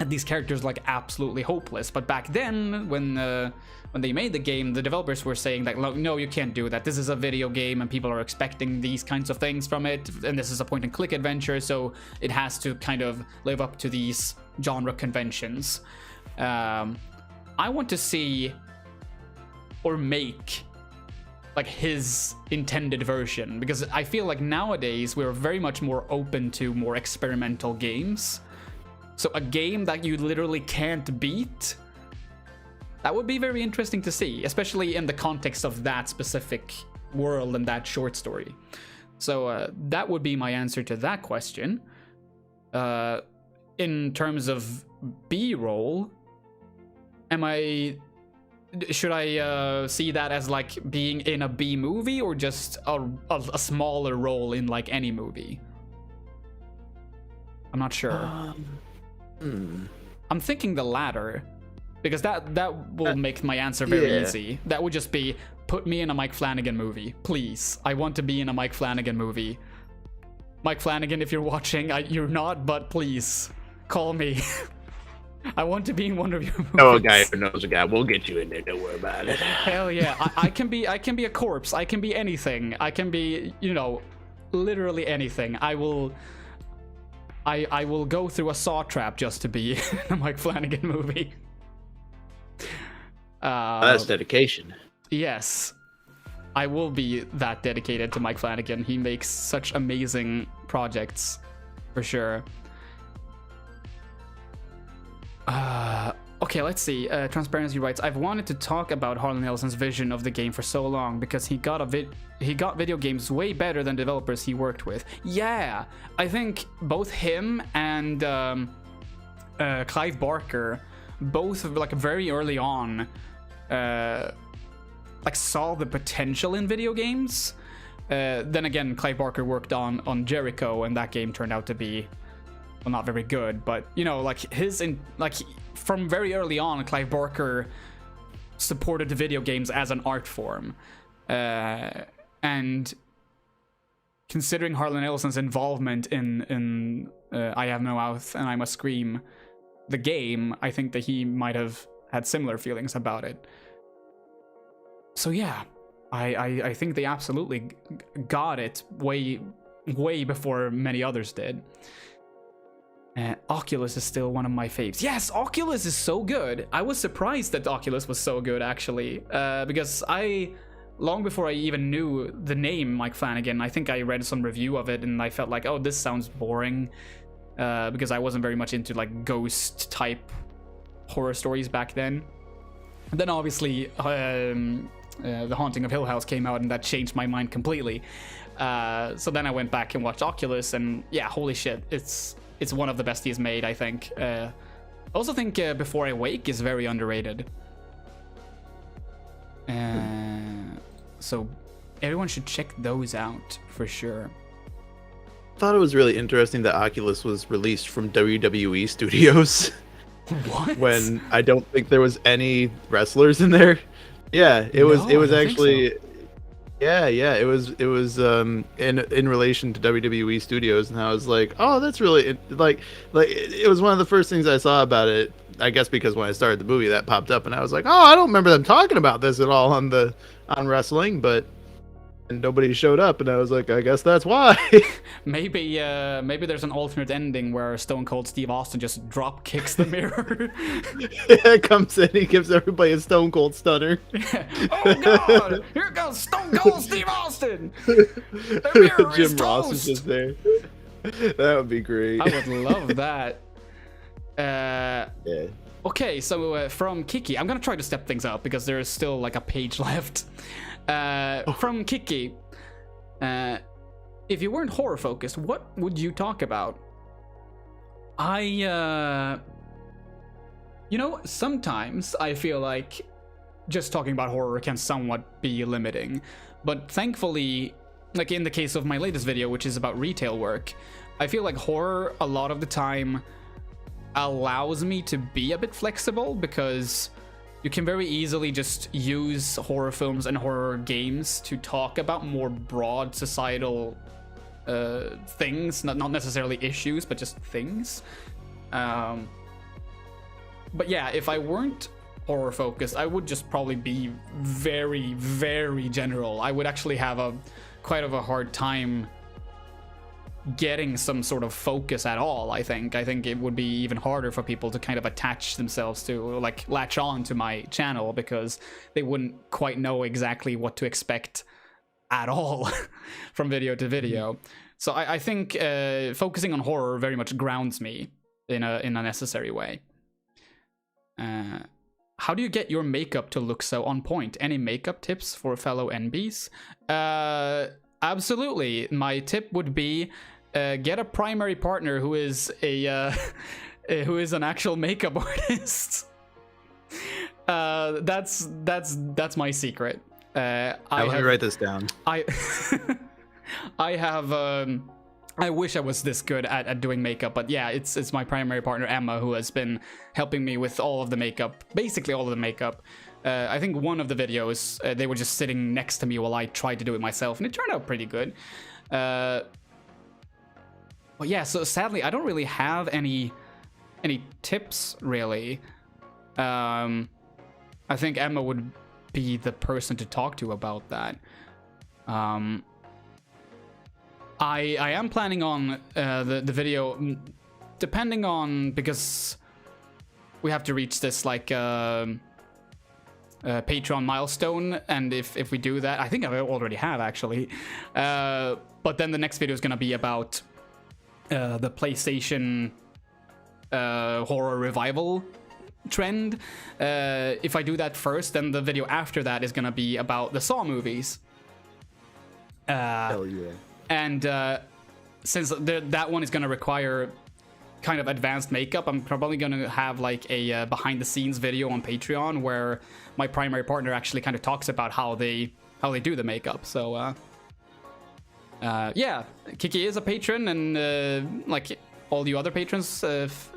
And these characters like absolutely hopeless. But back then, when they made the game, the developers were saying that, no, you can't do that. This is a video game and people are expecting these kinds of things from it. And this is a point and click adventure, so it has to kind of live up to these genre conventions. I want to see or make like his intended version, because I feel like nowadays we're very much more open to more experimental games. So a game that you literally can't beat, that would be very interesting to see, especially in the context of that specific world and that short story. So that would be my answer to that question. In terms of B-roll, should I see that as like being in a B movie, or just a smaller role in like any movie? I'm not sure. I'm thinking the latter, because that will make my answer very easy. That would just be, put me in a Mike Flanagan movie, please. I want to be in a Mike Flanagan movie. Mike Flanagan, if you're watching, you're not, but please call me. I want to be in one of your movies. Oh, a guy who knows a guy. We'll get you in there. Don't worry about it. Hell yeah! I can be a corpse. I can be anything. I can be, literally anything. I will go through a saw trap just to be in a Mike Flanagan movie. That's dedication. Yes, I will be that dedicated to Mike Flanagan. He makes such amazing projects, for sure. Okay, let's see. Transparency writes, I've wanted to talk about Harlan Ellenson's vision of the game for so long because he got video games way better than developers he worked with. Yeah, I think both him and Clive Barker, both like very early on, like saw the potential in video games. Then again, Clive Barker worked on Jericho, and that game turned out to be, well, not very good. But you know, like from very early on, Clive Barker supported the video games as an art form, and considering Harlan Ellison's involvement in I Have No Mouth and I Must Scream, the game, I think that he might have had similar feelings about it. So yeah, I think they absolutely got it way before many others did. Oculus is still one of my faves. Yes, Oculus is so good. I was surprised that Oculus was so good, actually, because long before I even knew the name Mike Flanagan, I think I read some review of it and I felt like, oh, this sounds boring, because I wasn't very much into like ghost type horror stories back then. And then obviously The Haunting of Hill House came out and that changed my mind completely. So then I went back and watched Oculus, and yeah, holy shit, it's one of the best he's made, I think. I also think Before I Wake is very underrated. So everyone should check those out for sure. I thought it was really interesting that Oculus was released from WWE Studios. What? When I don't think there was any wrestlers in there. Yeah, it was actually so. Yeah, it was in relation to WWE Studios, and I was like, oh, that's really like it was one of the first things I saw about it. I guess because when I started the movie, that popped up, and I was like, oh, I don't remember them talking about this at all on wrestling, but and nobody showed up, and I was like, I guess that's why. maybe there's an alternate ending where Stone Cold Steve Austin just drop kicks the mirror. Yeah, comes in, he gives everybody a Stone Cold Stunner. Oh God! Here goes Stone Cold Steve Austin. The mirror Jim is Ross toast. is just there. That would be great. I would love that. Yeah. Okay, so from Kiki, I'm gonna try to step things up because there is still like a page left. From Kiki, if you weren't horror focused, what would you talk about? Sometimes I feel like just talking about horror can somewhat be limiting, but thankfully, like in the case of my latest video, which is about retail work, I feel like horror a lot of the time allows me to be a bit flexible because you can very easily just use horror films and horror games to talk about more broad societal things, not necessarily issues, but just things. But yeah, if I weren't horror focused, I would just probably be very, very general. I would actually have quite of a hard time getting some sort of focus at all. I think it would be even harder for people to kind of attach themselves to, like, latch on to my channel because they wouldn't quite know exactly what to expect at all from video to video. So I think focusing on horror very much grounds me in a necessary way. How do you get your makeup to look so on point? Any makeup tips for fellow NBs? Absolutely. My tip would be get a primary partner who is who is an actual makeup artist. That's my secret. Let me write this down. I have I wish I was this good at doing makeup, but yeah, it's my primary partner Emma who has been helping me with all of the makeup, basically all of the makeup. I think one of the videos they were just sitting next to me while I tried to do it myself, and it turned out pretty good. Well, yeah, so sadly I don't really have any tips really. I think Emma would be the person to talk to about that. I am planning on the video, depending on, because we have to reach this like Patreon milestone, and if we do that, I think I already have actually. But then the next video is gonna be about the PlayStation horror revival trend. If I do that first, then the video after that is gonna be about the Saw movies. Hell yeah. And since that one is gonna require kind of advanced makeup, I'm probably gonna have like a behind the scenes video on Patreon where my primary partner actually kind of talks about how they do the makeup. So yeah, Kiki is a patron, and like all you other patrons,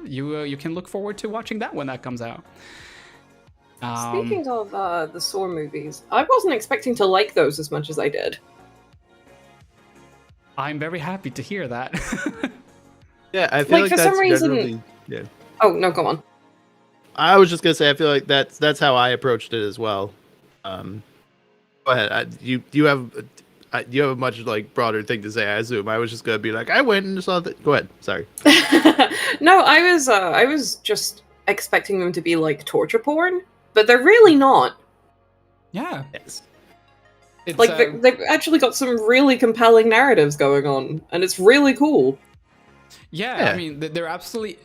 you can look forward to watching that when that comes out. Speaking of the Saw movies, I wasn't expecting to like those as much as I did. I'm very happy to hear that. Yeah, I feel like for that's some reason. generally- yeah. Oh no, go on. I was just gonna say I feel like that's how I approached it as well. Go ahead. You have a much like broader thing to say, I assume. I was just gonna be like, I went and saw that. Go ahead. Sorry. No, I was just expecting them to be like torture porn, but they're really not. Yeah. Yes. It's, Like they've actually got some really compelling narratives going on, and it's really cool. yeah, I mean, there absolutely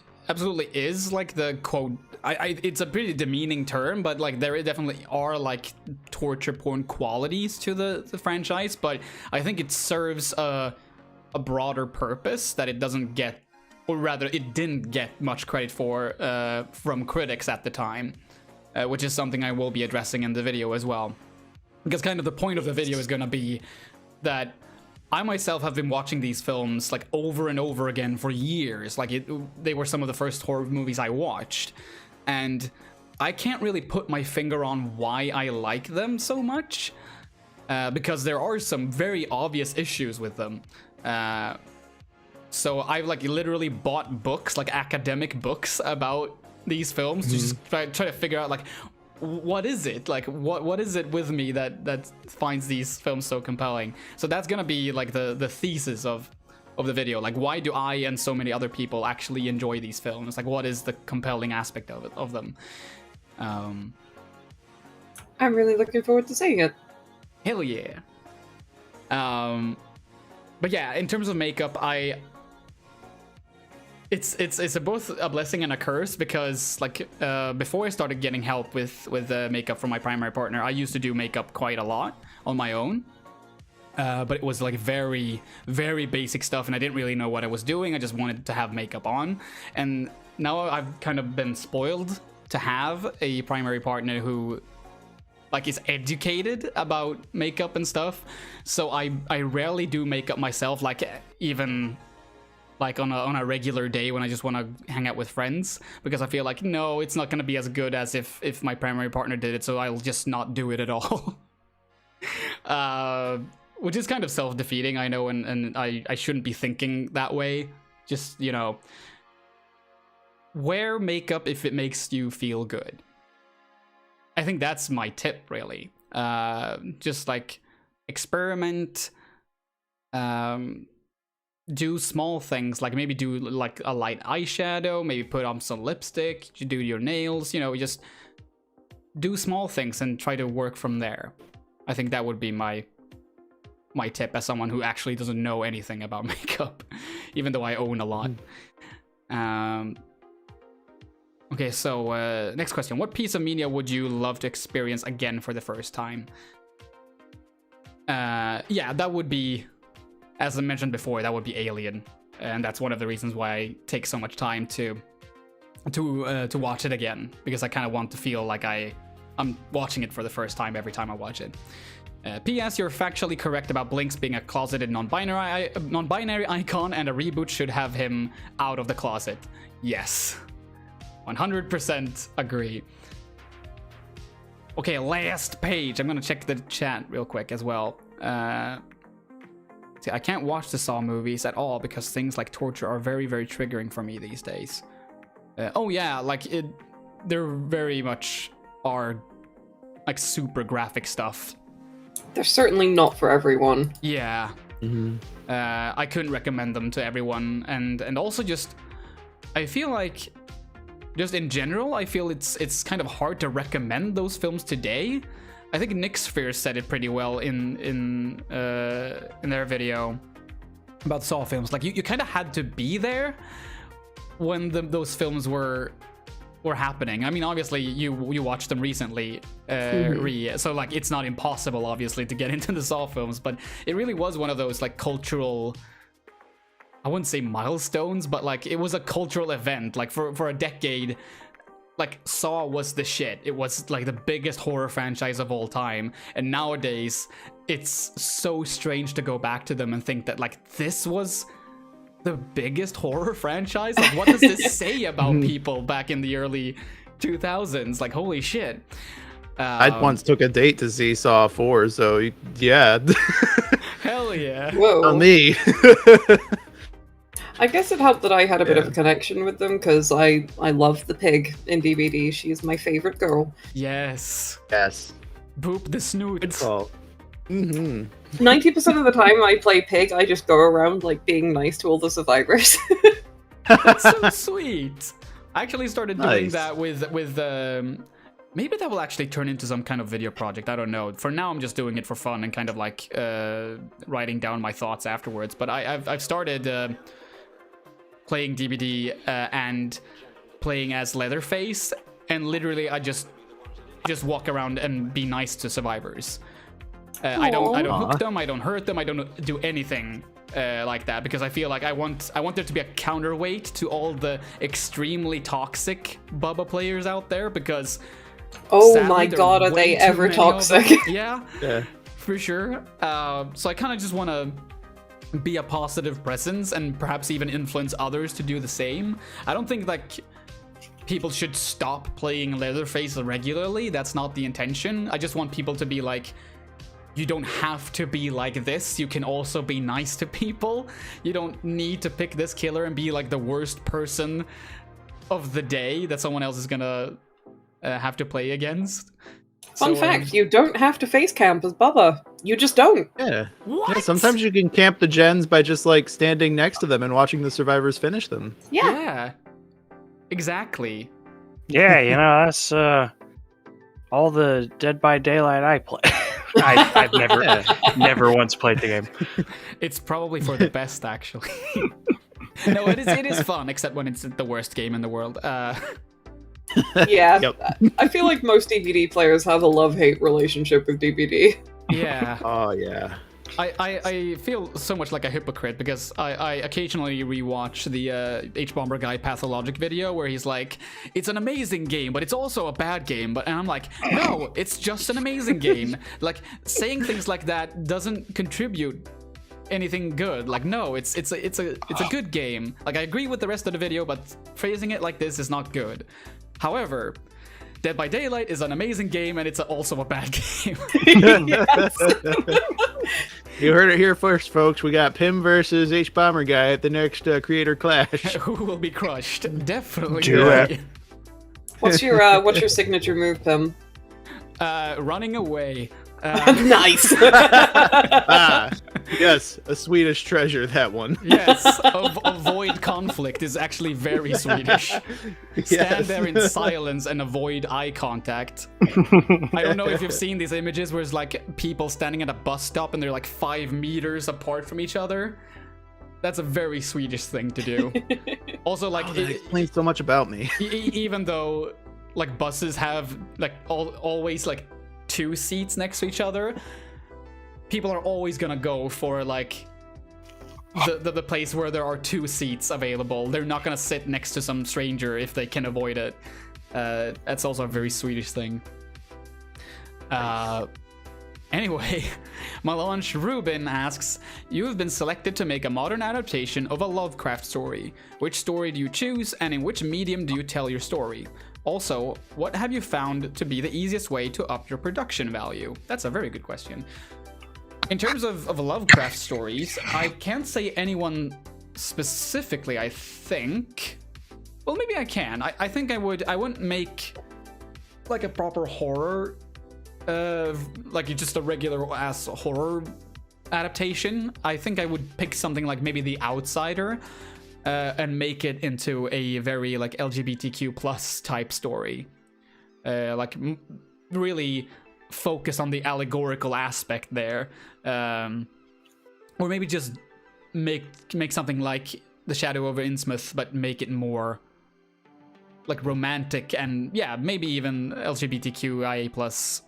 is like the quote. It's a pretty demeaning term, but like there definitely are like torture porn qualities to the franchise. But I think it serves a broader purpose that it doesn't get, or rather, it didn't get much credit for from critics at the time, which is something I will be addressing in the video as well. Because kind of the point of the video is going to be that I myself have been watching these films like over and over again for years. Like they were some of the first horror movies I watched, and I can't really put my finger on why I like them so much, because there are some very obvious issues with them. So I've like literally bought books, like academic books about these films to just try to figure out like, what is it? Like, what is it with me that finds these films so compelling? So that's gonna be like the thesis of the video. Like, why do I and so many other people actually enjoy these films? Like, what is the compelling aspect of them? I'm really looking forward to seeing it. Hell yeah. But yeah, in terms of makeup, it's both a blessing and a curse, because like before I started getting help with makeup from my primary partner, I used to do makeup quite a lot on my own, but it was like very, very basic stuff, and I didn't really know what I was doing. I just wanted to have makeup on, and now I've kind of been spoiled to have a primary partner who like is educated about makeup and stuff. So I rarely do makeup myself, like even like on a regular day when I just want to hang out with friends, because I feel like, no, it's not going to be as good as if my primary partner did it, so I'll just not do it at all. Which is kind of self-defeating, I know, and I shouldn't be thinking that way. Just, you know, wear makeup if it makes you feel good. I think that's my tip, really. Just like experiment, do small things, like maybe do like a light eyeshadow, maybe put on some lipstick, you do your nails, you know, just do small things and try to work from there. I think that would be my tip as someone who actually doesn't know anything about makeup, even though I own a lot. Okay, so next question. What piece of media would you love to experience again for the first time? Yeah, that would be, as I mentioned before, that would be Alien, and that's one of the reasons why I take so much time to watch it again, because I kind of want to feel like I'm watching it for the first time every time I watch it. P.S. You're factually correct about Blinks being a closeted non-binary icon, and a reboot should have him out of the closet. Yes, 100% agree. Okay, last page. I'm gonna check the chat real quick as well. See, I can't watch the Saw movies at all because things like torture are very, very triggering for me these days. Oh yeah, like they're very much are like super graphic stuff. They're certainly not for everyone. Yeah. I couldn't recommend them to everyone, and also just I feel like just in general, I feel it's kind of hard to recommend those films today. I think Nick Sphere said it pretty well in their video about Saw films. Like you kind of had to be there when those films were happening. I mean, obviously you watched them recently, so like it's not impossible, obviously, to get into the Saw films, but it really was one of those like cultural, I wouldn't say milestones, but like it was a cultural event. Like for a decade, like Saw was the shit. It was like the biggest horror franchise of all time. And nowadays, it's so strange to go back to them and think that like this was the biggest horror franchise. Like, what does this say about people back in the early 2000s? Like, holy shit. I once took a date to see Saw 4, so yeah. Hell yeah. Whoa. On me. I guess it helped that I had a bit of a connection with them because I love the pig in DBD. She's my favorite girl. Yes. Yes. Boop the snoot. Good call. 90% of the time I play pig, I just go around like being nice to all the survivors. That's so sweet. I actually started doing Nice. that with maybe that will actually turn into some kind of video project. I don't know. For now, I'm just doing it for fun and kind of like writing down my thoughts afterwards. But I've started playing DBD and playing as Leatherface, and literally I just walk around and be nice to survivors. I don't hook them, I don't hurt them, I don't do anything like that, because I feel like I want there to be a counterweight to all the extremely toxic Bubba players out there, because Oh sadly, my there god, are way they too ever many of them. toxic? Yeah, Yeah. for sure. So I kind of just want to be a positive presence and perhaps even influence others to do the same. I don't think like people should stop playing Leatherface regularly. That's not the intention. I just want people to be like, you don't have to be like this. You can also be nice to people. You don't need to pick this killer and be like the worst person of the day that someone else is gonna have to play against. Fun fact, you don't have to face camp as Bubba. You just don't. Yeah. What? Yeah, sometimes you can camp the gens by just like standing next to them and watching the survivors finish them. Yeah. Exactly. Yeah, you know, that's all the Dead by Daylight I play. I've never once played the game. It's probably for the best, actually. No, it is fun, except when it's the worst game in the world. Yeah. Yep. I feel like most DBD players have a love-hate relationship with DBD. Yeah. Oh yeah. I feel so much like a hypocrite because I occasionally rewatch the H-Bomber Guy Pathologic video where he's like, it's an amazing game, but it's also a bad game. And I'm like, no, it's just an amazing game. Like, saying things like that doesn't contribute anything good. Like, no, it's a good game. Like, I agree with the rest of the video, but phrasing it like this is not good. However, Dead by Daylight is an amazing game, and it's also a bad game. Yes. You heard it here first, folks. We got Pim versus H-Bomber Guy at the next Creator Clash. Who will be crushed? Definitely. Do it. What's your signature move, Pim? Running away. Nice. Ah, yes, a Swedish treasure, that one. Yes, avoid conflict is actually very Swedish. Stand there in silence and avoid eye contact. I don't know if you've seen these images where it's like people standing at a bus stop and they're like 5 meters apart from each other. That's a very Swedish thing to do. Also, like, That explains so much about me. even though like buses have like always like 2 seats next to each other, people are always gonna go for like the place where there are 2 seats available. They're not gonna sit next to some stranger if they can avoid it. That's also a very Swedish thing. Anyway, Melange Rubin asks, you have been selected to make a modern adaptation of a Lovecraft story. Which story do you choose, and in which medium do you tell your story? Also, what have you found to be the easiest way to up your production value? That's a very good question. In terms of Lovecraft stories, I can't say anyone specifically, I think. Well, maybe I can. I think I wouldn't make like a proper horror, like just a regular ass horror adaptation. I think I would pick something like maybe The Outsider, and make it into a very like LGBTQ plus type story. Like really focus on the allegorical aspect there, or maybe just make something like The Shadow over Innsmouth, but make it more like romantic and maybe even LGBTQIA plus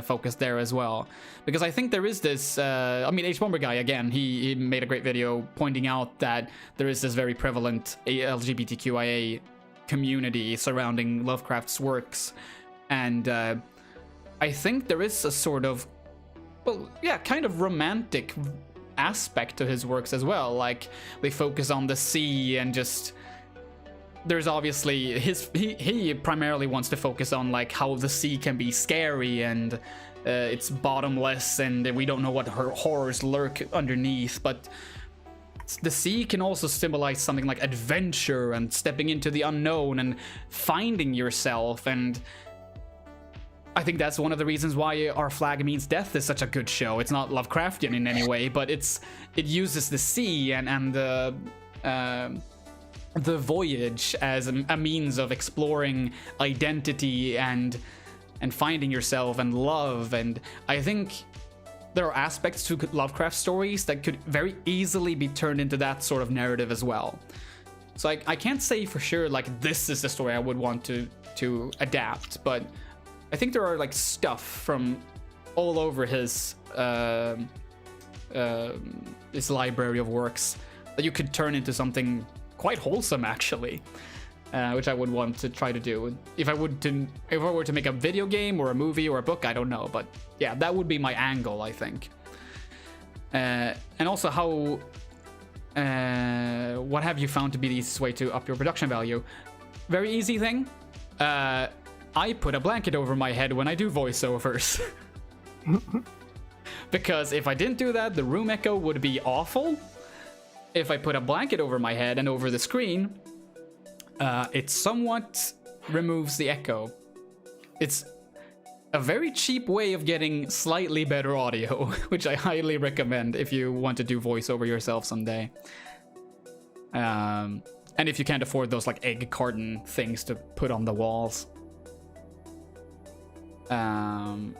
focus there as well, because I think there is this I mean, H Bomber Guy, again, he made a great video pointing out that there is this very prevalent LGBTQIA community surrounding Lovecraft's works, and I think there is a sort of, well, kind of romantic aspect to his works as well. Like, they focus on the sea, and just there's obviously he primarily wants to focus on like how the sea can be scary, and it's bottomless, and we don't know what horrors lurk underneath, but the sea can also symbolize something like adventure and stepping into the unknown and finding yourself. And I think that's one of the reasons why Our Flag Means Death is such a good show. It's not Lovecraftian in any way, but it uses the sea and the voyage as a means of exploring identity and finding yourself and love. And I think there are aspects to Lovecraft stories that could very easily be turned into that sort of narrative as well. So I can't say for sure like this is the story I would want to adapt, but I think there are like stuff from all over his library of works that you could turn into something quite wholesome, actually, which I would want to try to do. If I were to make a video game or a movie or a book, I don't know, but yeah, that would be my angle, I think. And also, what have you found to be the easiest way to up your production value? Very easy thing. I put a blanket over my head when I do voiceovers. Because if I didn't do that, the room echo would be awful. If I put a blanket over my head and over the screen, it somewhat removes the echo. It's a very cheap way of getting slightly better audio, which I highly recommend if you want to do voiceover yourself someday. And if you can't afford those like egg carton things to put on the walls. Dylan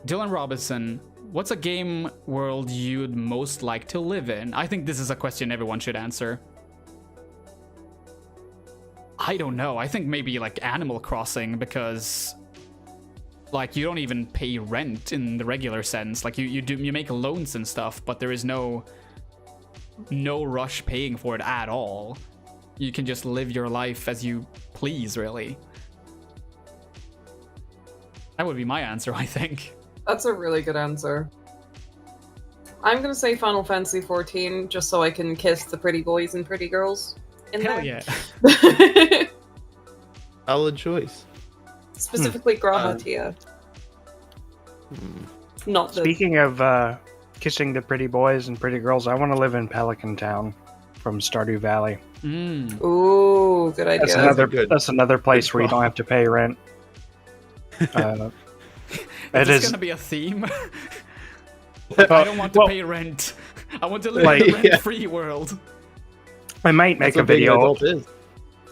Robinson, what's a game world you'd most like to live in? I think this is a question everyone should answer. I don't know. I think maybe like Animal Crossing, because like you don't even pay rent in the regular sense. Like you make loans and stuff, but there is no rush paying for it at all. You can just live your life as you please, really. That would be my answer, I think. That's a really good answer. I'm gonna say Final Fantasy XIV, just so I can kiss the pretty boys and pretty girls in Hell there. Yeah. Solid choice. Specifically Grandia. Not the... Speaking of kissing the pretty boys and pretty girls, I want to live in Pelican Town from Stardew Valley. Ooh, good idea. That's another place where you don't have to pay rent. Is this gonna be a theme? I don't want to pay rent. I want to live in a rent-free world. I might make a video.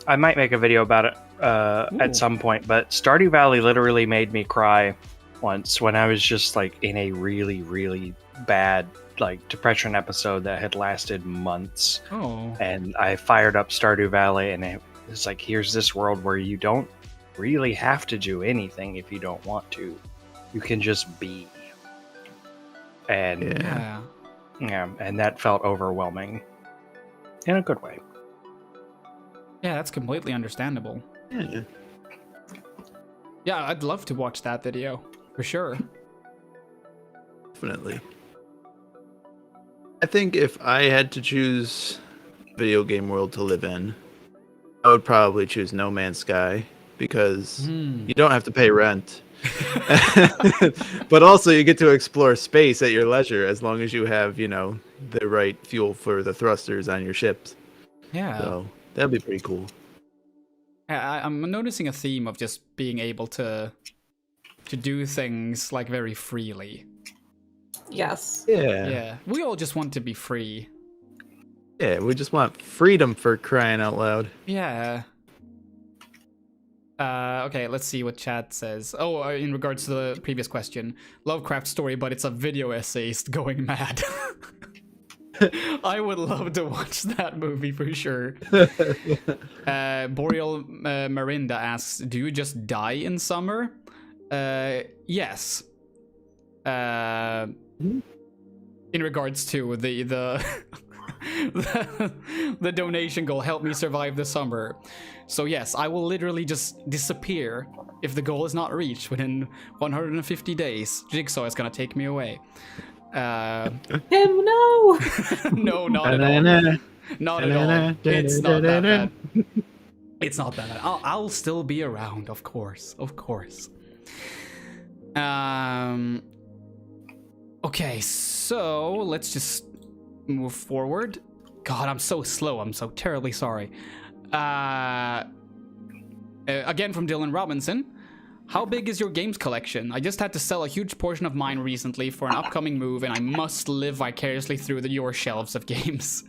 I might make a video about it at some point. But Stardew Valley literally made me cry once when I was just like in a really, really bad like depression episode that had lasted months. Oh. And I fired up Stardew Valley, and it was like, here's this world where you don't really have to do anything if you don't want to. You can just be. And yeah, and that felt overwhelming in a good way. Yeah, that's completely understandable. Yeah, I'd love to watch that video for sure. Definitely. I think if I had to choose video game world to live in, I would probably choose No Man's Sky, because you don't have to pay rent. But also you get to explore space at your leisure, as long as you have, the right fuel for the thrusters on your ships. Yeah. So that'd be pretty cool. I'm noticing a theme of just being able to do things like very freely. Yes. Yeah. Yeah. We all just want to be free. Yeah, we just want freedom for crying out loud. Yeah. Okay, let's see what chat says. Oh, in regards to the previous question, Lovecraft story, but it's a video essayist going mad. I would love to watch that movie for sure. Boreal Marinda asks, "Do you just die in summer?" Yes. In regards to the the donation goal, help me survive the summer. So yes, I will literally just disappear if the goal is not reached within 150 days. Jigsaw is gonna take me away. Him, no! No, not at all. Not at all. It's not that bad. It's not that bad. I'll still be around, of course. Of course. Okay, so let's just move forward. God, I'm so slow. I'm so terribly sorry. Again from Dylan Robinson. How big is your games collection? I just had to sell a huge portion of mine recently for an upcoming move, and I must live vicariously through your shelves of games.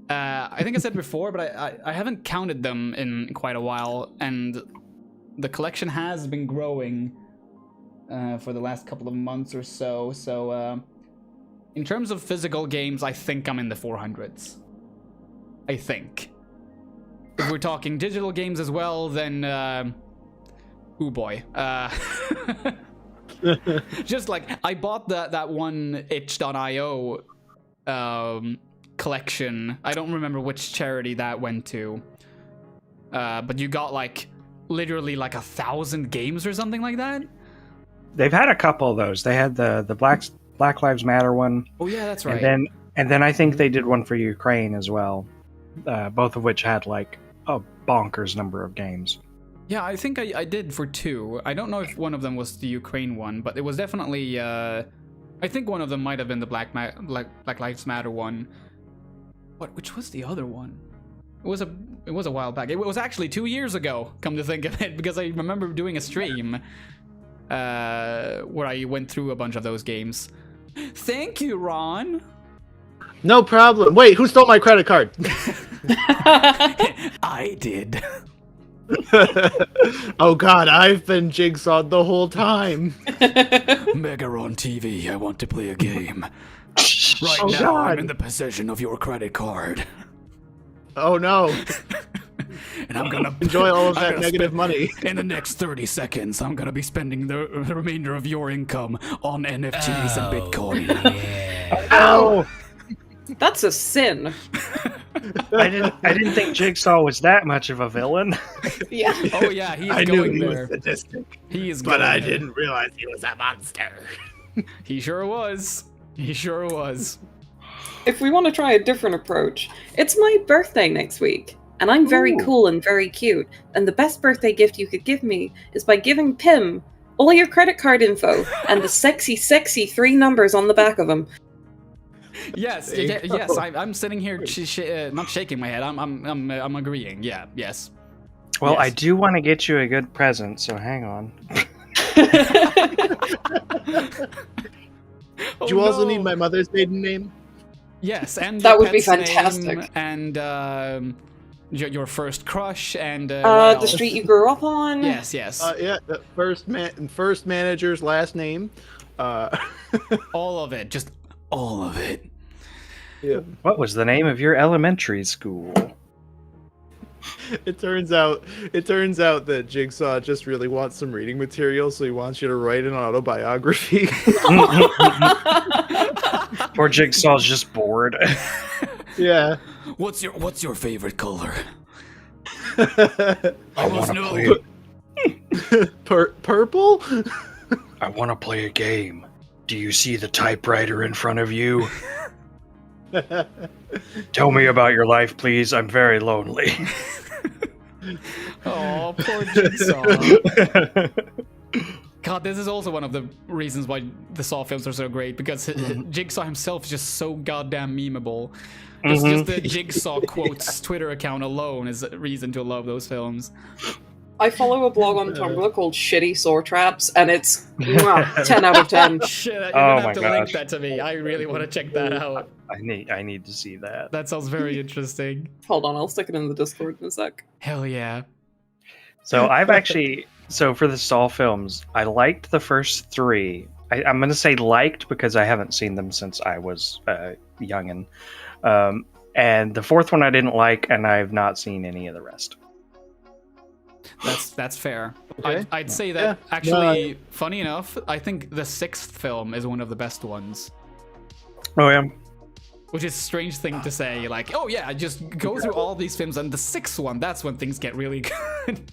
I think I said before, but I haven't counted them in quite a while, and the collection has been growing for the last couple of months or so. So, in terms of physical games, I think I'm in the 400s. I think. If we're talking digital games as well, then, oh boy. Just like, I bought that one itch.io collection. I don't remember which charity that went to. But you got like, literally like 1,000 games or something like that? They've had a couple of those. They had the Black Lives Matter one. Oh yeah, that's right. And then I think they did one for Ukraine as well. Both of which had like a bonkers number of games. Yeah, I think I did for 2. I don't know if one of them was the Ukraine one, but it was definitely. I think one of them might have been the Black Lives Matter one. Which was the other one? It was a while back. It was actually 2 years ago. Come to think of it, because I remember doing a stream where I went through a bunch of those games. Thank you, Ron. No problem. Wait, who stole my credit card? I did. Oh God, I've been jigsawed the whole time. Megaron TV, I want to play a game. Right Oh, now, God. I'm in the possession of your credit card. Oh no. And I'm gonna Enjoy all of I'm that gonna negative spend- money. In the next 30 seconds, I'm gonna be spending the remainder of your income on NFTs and Bitcoin. Ow! That's a sin. I didn't think Jigsaw was that much of a villain. Yeah. Oh yeah, he's I knew going he there. was sadistic, He is but going I there. didn't realize he was a monster. He sure was. He sure was. If we want to try a different approach, it's my birthday next week, and I'm very Ooh. cool and very cute, and the best birthday gift you could give me is by giving Pim all your credit card info and the sexy 3 numbers on the back of them. Yes, There you yes. go. I'm sitting here, not shaking my head. I'm agreeing. Yeah, yes. Well, Yes. I do want to get you a good present, so hang on. Oh, Do you also no. need my mother's maiden name? Yes, and That your would be pet's fantastic. name and your first crush and what The else? street you grew up on. Yes, yes. Yeah, the first manager's last name. All of it, just all of it. Yeah. What was the name of your elementary school? It turns out that Jigsaw just really wants some reading material, so he wants you to write an autobiography. Poor Jigsaw's just bored. Yeah. What's your favorite color? I must want to know. play. Purple? I want to play a game. Do you see the typewriter in front of you? Tell me about your life, please. I'm very lonely. Oh, poor Jigsaw. God, this is also one of the reasons why the Saw films are so great, because Jigsaw himself is just so goddamn memeable. Just the Jigsaw quotes Twitter account alone is a reason to love those films. I follow a blog on Tumblr called Shitty Saw Traps, and it's 10 out of 10. Shit, you're Oh gonna my have to link gosh. that to me. I really want to check that out. I need to see that. That sounds very interesting. Hold on, I'll stick it in the Discord in a sec. Hell yeah. So I've actually for the Saw films, I liked the first 3. I'm gonna say liked because I haven't seen them since I was youngin. And the 4th one I didn't like, and I've not seen any of the rest. That's fair. Okay. I'd say that Yeah. actually, funny enough, I think the 6th film is one of the best ones. Oh yeah. Which is a strange thing to say, like, oh yeah, just go through all these films, and the 6th one, that's when things get really good.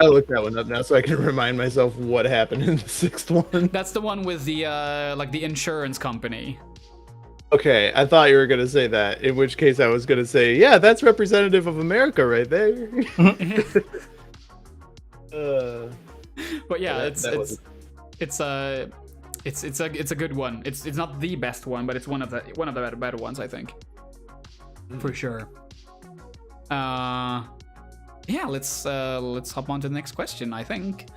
I looked that one up now so I can remind myself what happened in the 6th one. That's the one with the like the insurance company. Okay, I thought you were gonna say that. In which case, I was gonna say, yeah, that's representative of America right there. But yeah, that it's a good one. It's not the best one, but it's one of the better ones, I think. For sure. Yeah, let's hop on to the next question, I think.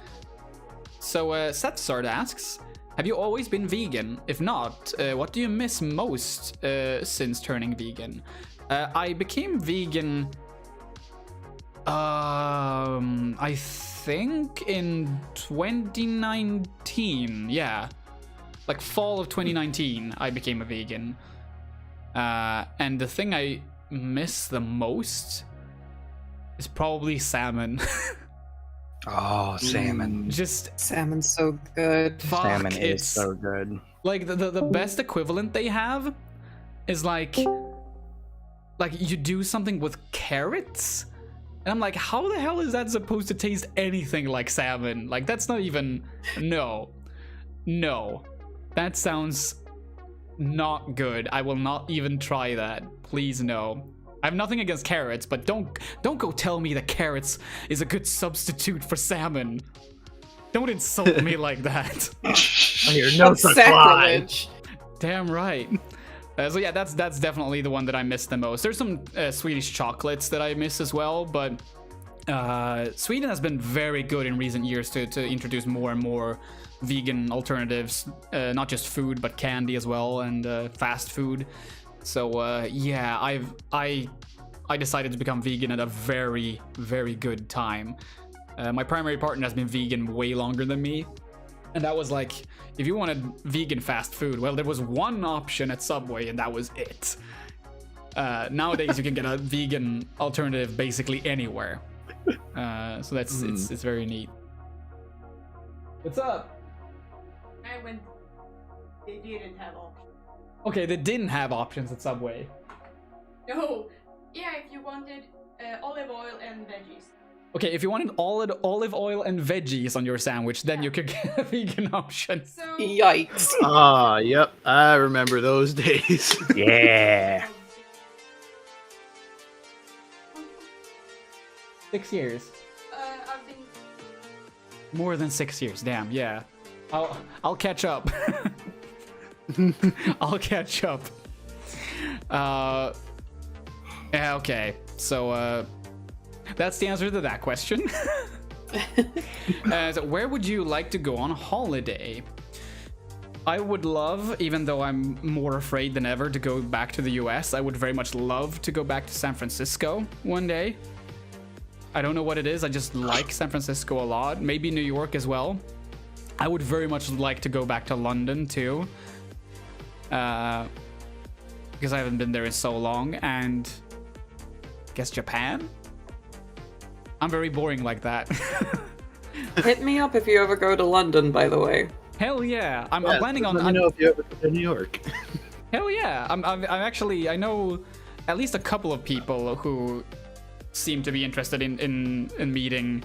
So Setsard asks, have you always been vegan? If not, what do you miss most since turning vegan? I became vegan I think in 2019. Yeah. Like fall of 2019 I became a vegan. And the thing I miss the most is probably salmon. Oh, salmon. Just Salmon's so good. fuck, Salmon it's is so good. like the best equivalent they have is like you do something with carrots, and I'm like, how the hell is that supposed to taste anything like salmon? Like, that's not even no, that sounds not good. I will not even try that. Please, no. I have nothing against carrots, but don't go tell me that carrots is a good substitute for salmon. Don't insult me like that. I hear no That's such lie. sacrilege. Damn right. So yeah, that's definitely the one that I miss the most. There's some Swedish chocolates that I miss as well, but Sweden has been very good in recent years to introduce more and more vegan alternatives, not just food but candy as well, and fast food. So yeah, I decided to become vegan at a very, very good time. My primary partner has been vegan way longer than me, and that was like, if you wanted vegan fast food, well, there was one option at Subway, and that was it. Nowadays, you can get a vegan alternative basically anywhere. So that's it's very neat. What's up? I went. They didn't have options. Okay, they didn't have options at Subway. No. Yeah, if you wanted olive oil and veggies. Okay, if you wanted olive oil and veggies on your sandwich, then you could get a vegan option. So. Yikes. Ah, yep. I remember those days. Yeah. 6 years. I've been. More than 6 years. Damn. Yeah. I'll catch up. I'll catch up. Yeah. Okay. So that's the answer to that question. So where would you like to go on holiday? I would love, even though I'm more afraid than ever to go back to the US, I would very much love to go back to San Francisco one day. I don't know what it is, I just like San Francisco a lot. Maybe New York as well. I would very much like to go back to London too. Because I haven't been there in so long, and I guess Japan? I'm very boring like that. Hit me up if you ever go to London, by the way. Hell yeah! I'm planning on. Let me know if you ever go to New York. Hell yeah! I'm actually, I know at least a couple of people who seem to be interested in meeting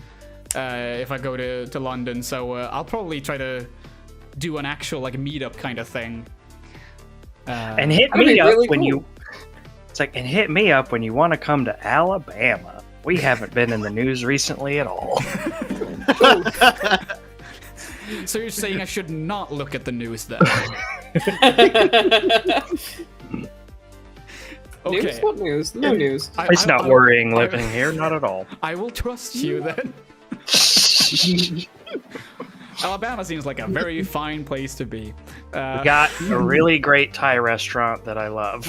if I go to London. So I'll probably try to do an actual like meetup kind of thing. And hit That'd me be up really when cool. you. It's like, and hit me up when you want to come to Alabama. We haven't been in the news recently at all. So you're saying I should not look at the news then? Okay. News? What news? No news. It's not worrying living here, not at all. I will trust you then. Alabama seems like a very fine place to be. We got a really great Thai restaurant that I love.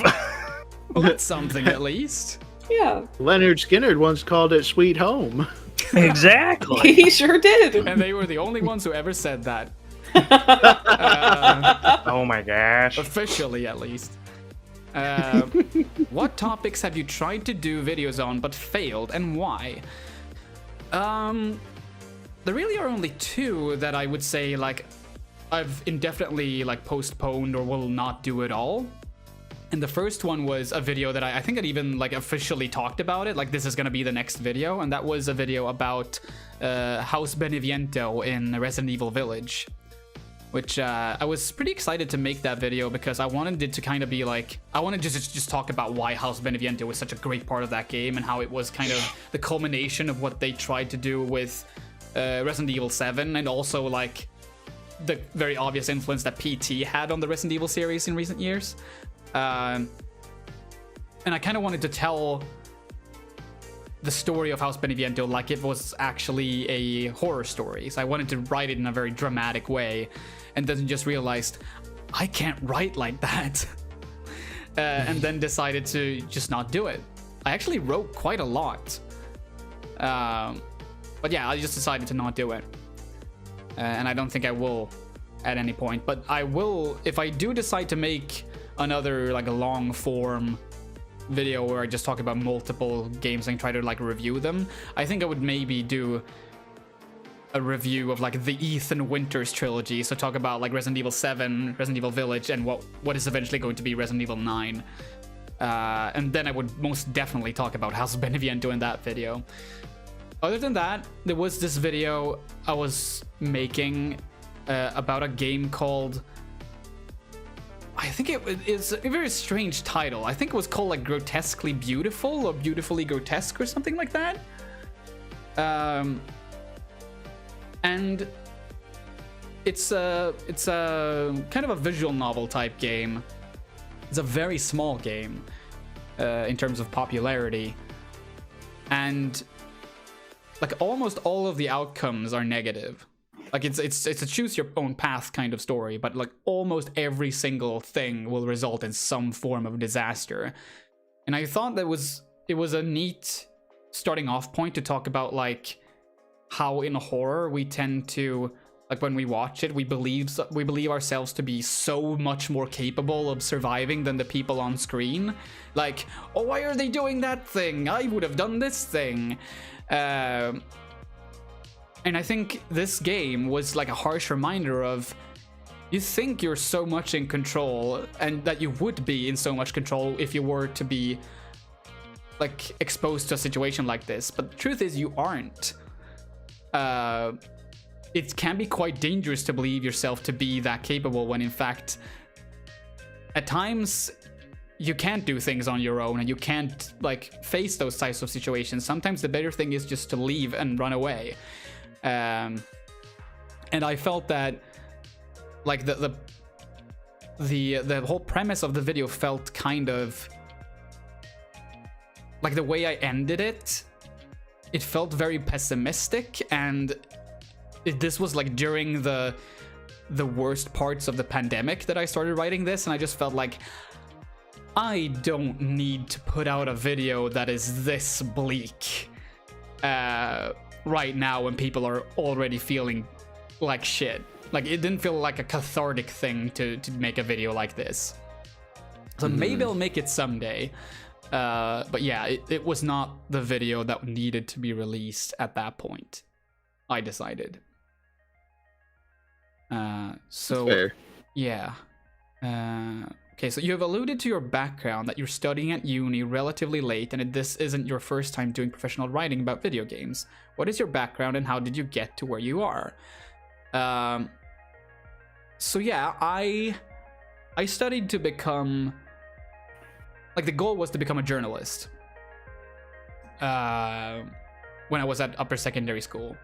Well, that's something at least. Yeah, Leonard Skinner once called it Sweet Home. Exactly. he sure did. And they were the only ones who ever said that. Oh my gosh. Officially, at least. What topics have you tried to do videos on but failed, and why? There really are only two that I would say, like, I've indefinitely, like, postponed or will not do at all. And the first one was a video that I think I'd even, like, officially talked about it, like, this is gonna be the next video, and that was a video about House Beneviento in Resident Evil Village. Which I was pretty excited to make that video because I wanted it to kind of be like, I wanted to just talk about why House Beneviento was such a great part of that game and how it was kind of the culmination of what they tried to do with Resident Evil 7, and also like the very obvious influence that PT had on the Resident Evil series in recent years. And I kind of wanted to tell the story of House Beneviento like it was actually a horror story. So I wanted to write it in a very dramatic way, and then just realized I can't write like that. And then decided to just not do it. I actually wrote quite a lot. But yeah, I just decided to not do it. And I don't think I will at any point. But I will, if I do decide to make another like a long form video where I just talk about multiple games and try to like review them, I think I would maybe do a review of like the Ethan Winters trilogy, so talk about like Resident Evil 7, Resident Evil Village, and what is eventually going to be Resident Evil 9. And then I would most definitely talk about House Beneviento in that video. Other than that, there was this video I was making about a game called, I think it's a very strange title. I think it was called like Grotesquely Beautiful or Beautifully Grotesque or something like that. And it's a kind of a visual novel type game. It's a very small game in terms of popularity, and like almost all of the outcomes are negative. Like it's a choose your own path kind of story, but like almost every single thing will result in some form of disaster. And I thought that it was a neat starting off point to talk about like how in horror we tend to, like when we watch it, we believe ourselves to be so much more capable of surviving than the people on screen. Like, oh, why are they doing that thing? I would have done this thing. And I think this game was like a harsh reminder of, you think you're so much in control, and that you would be in so much control if you were to be like exposed to a situation like this, but the truth is you aren't. It can be quite dangerous to believe yourself to be that capable when in fact at times you can't do things on your own and you can't like face those types of situations. Sometimes the better thing is just to leave and run away. And I felt that like the whole premise of the video felt kind of like the way I ended it. It felt very pessimistic, and this was like during the worst parts of the pandemic that I started writing this, and I just felt like I don't need to put out a video that is this bleak right now when people are already feeling like shit. Like it didn't feel like a cathartic thing to make a video like this. So maybe I'll make it someday. But yeah, it was not the video that needed to be released at that point, I decided. So fair. Yeah. Okay, so you have alluded to your background, that you're studying at uni relatively late, and this isn't your first time doing professional writing about video games. What is your background and how did you get to where you are? So yeah, I studied to become, like the goal was to become a journalist when I was at upper secondary school.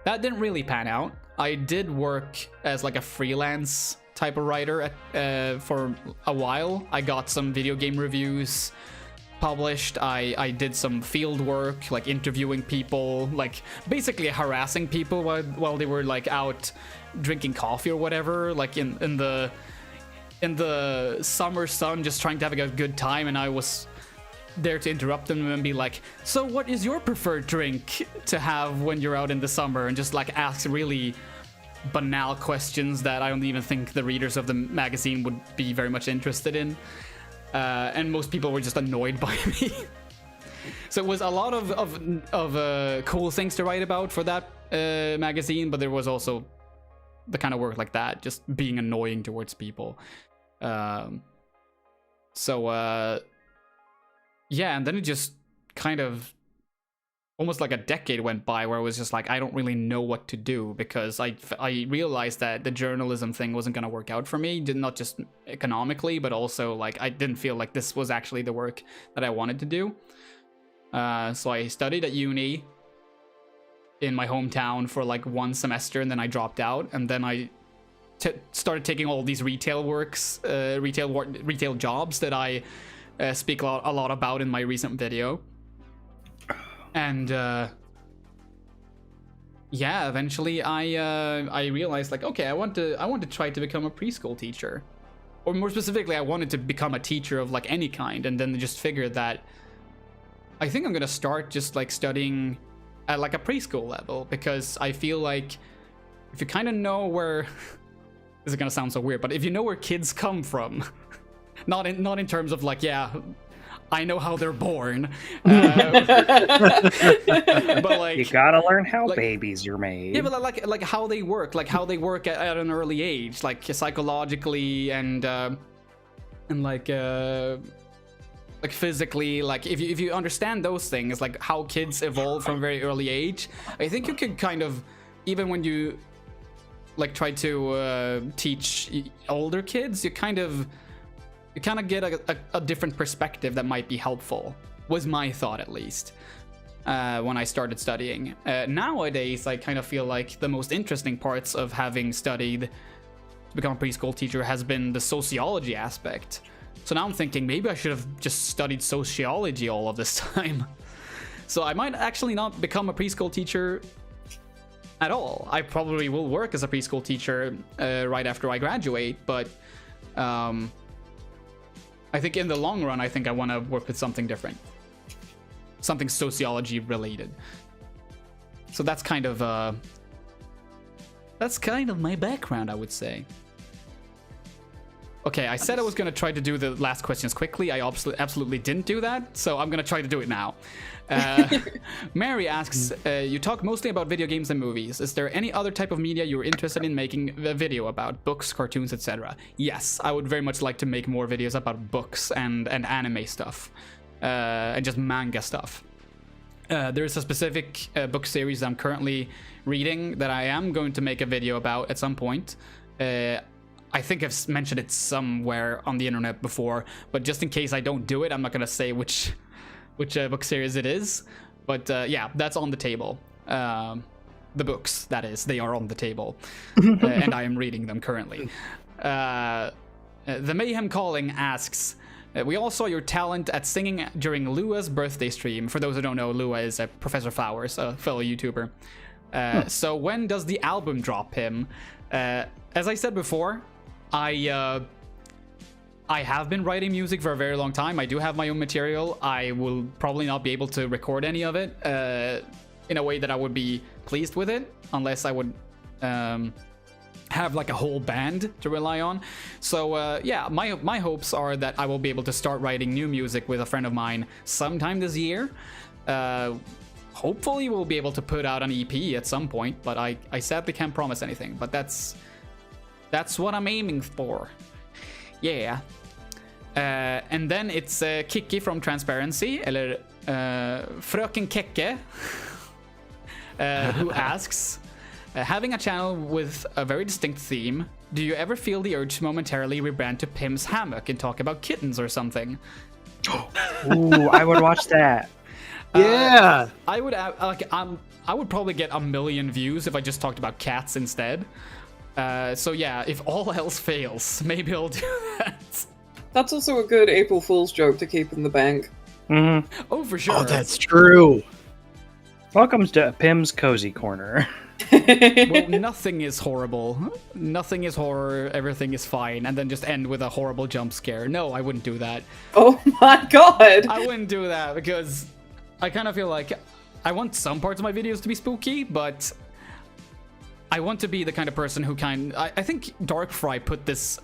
That didn't really pan out. I did work as like a freelance type of writer for a while. I got some video game reviews published. I did some field work, like interviewing people, like basically harassing people while they were like out drinking coffee or whatever, like in the summer sun, just trying to have a good time, and I was there to interrupt them and be like, so what is your preferred drink to have when you're out in the summer, and just like ask really banal questions that I don't even think the readers of the magazine would be very much interested in. And most people were just annoyed by me. So it was a lot of cool things to write about for that magazine, but there was also the kind of work like that, just being annoying towards people. Yeah, and then it just kind of almost like a decade went by where I was just like, I don't really know what to do, because I realized that the journalism thing wasn't going to work out for me, not just economically, but also like I didn't feel like this was actually the work that I wanted to do. So I studied at uni in my hometown for like 1 semester, and then I dropped out, and then I started taking all these retail works, retail jobs that I speak a lot about in my recent video. And yeah, eventually I realized like, okay, I want to try to become a preschool teacher, or more specifically, I wanted to become a teacher of like any kind, and then just figured that I think I'm gonna start just like studying at like a preschool level, because I feel like if you kind of know where this is gonna sound so weird, but if you know where kids come from, not in terms of like, yeah, I know how they're born, but like You gotta learn how like, babies are made. yeah, but like how they work, at an early age, like psychologically and like physically, like if you understand those things, like how kids evolve from a very early age, I think you could kind of, even when you like try to teach older kids, you kind of get a different perspective that might be helpful, was my thought at least, when I started studying. Nowadays, I kind of feel like the most interesting parts of having studied to become a preschool teacher has been the sociology aspect. So now I'm thinking maybe I should have just studied sociology all of this time. So I might actually not become a preschool teacher at all. I probably will work as a preschool teacher right after I graduate, but I think in the long run, I think I want to work with something different, something sociology related. So that's kind of my background, I would say. Okay, I said I was going to try to do the last questions quickly. I absolutely didn't do that, so I'm going to try to do it now. Mary asks, you talk mostly about video games and movies. Is there any other type of media you're interested in making a video about? Books, cartoons, etc. Yes, I would very much like to make more videos about books and anime stuff, and just manga stuff. There is a specific book series that I'm currently reading that I am going to make a video about at some point. I think I've mentioned it somewhere on the internet before, but just in case I don't do it, I'm not going to say which book series it is. But yeah, that's on the table. The books, that is, they are on the table. And I am reading them currently. The Mayhem Calling asks, we all saw your talent at singing during Lua's birthday stream. For those who don't know, Lua is Professor Flowers, a fellow YouTuber. So when does the album drop, him? As I said before, I have been writing music for a very long time. I do have my own material. I will probably not be able to record any of it in a way that I would be pleased with it, unless I would have like a whole band to rely on. So yeah, my hopes are that I will be able to start writing new music with a friend of mine sometime this year. Hopefully we'll be able to put out an EP at some point, but I sadly can't promise anything. But that's what I'm aiming for. Yeah. And then it's Kiki from Transparency, eller Fröken Kekke, who asks, having a channel with a very distinct theme, do you ever feel the urge to momentarily rebrand to Pim's Hammock and talk about kittens or something? Ooh, I would watch that. Yeah. I would I would probably get 1 million views if I just talked about cats instead. So yeah, if all else fails, maybe I'll do that. That's also a good April Fool's joke to keep in the bank. Mm-hmm. Oh, for sure. Oh, that's true. Welcome to Pim's Cozy Corner. Well, nothing is horrible. Nothing is horror. Everything is fine. And then just end with a horrible jump scare. No, I wouldn't do that. Oh my god! I wouldn't do that because I kind of feel like I want some parts of my videos to be spooky, but I want to be the kind of person who I think Darkfry put this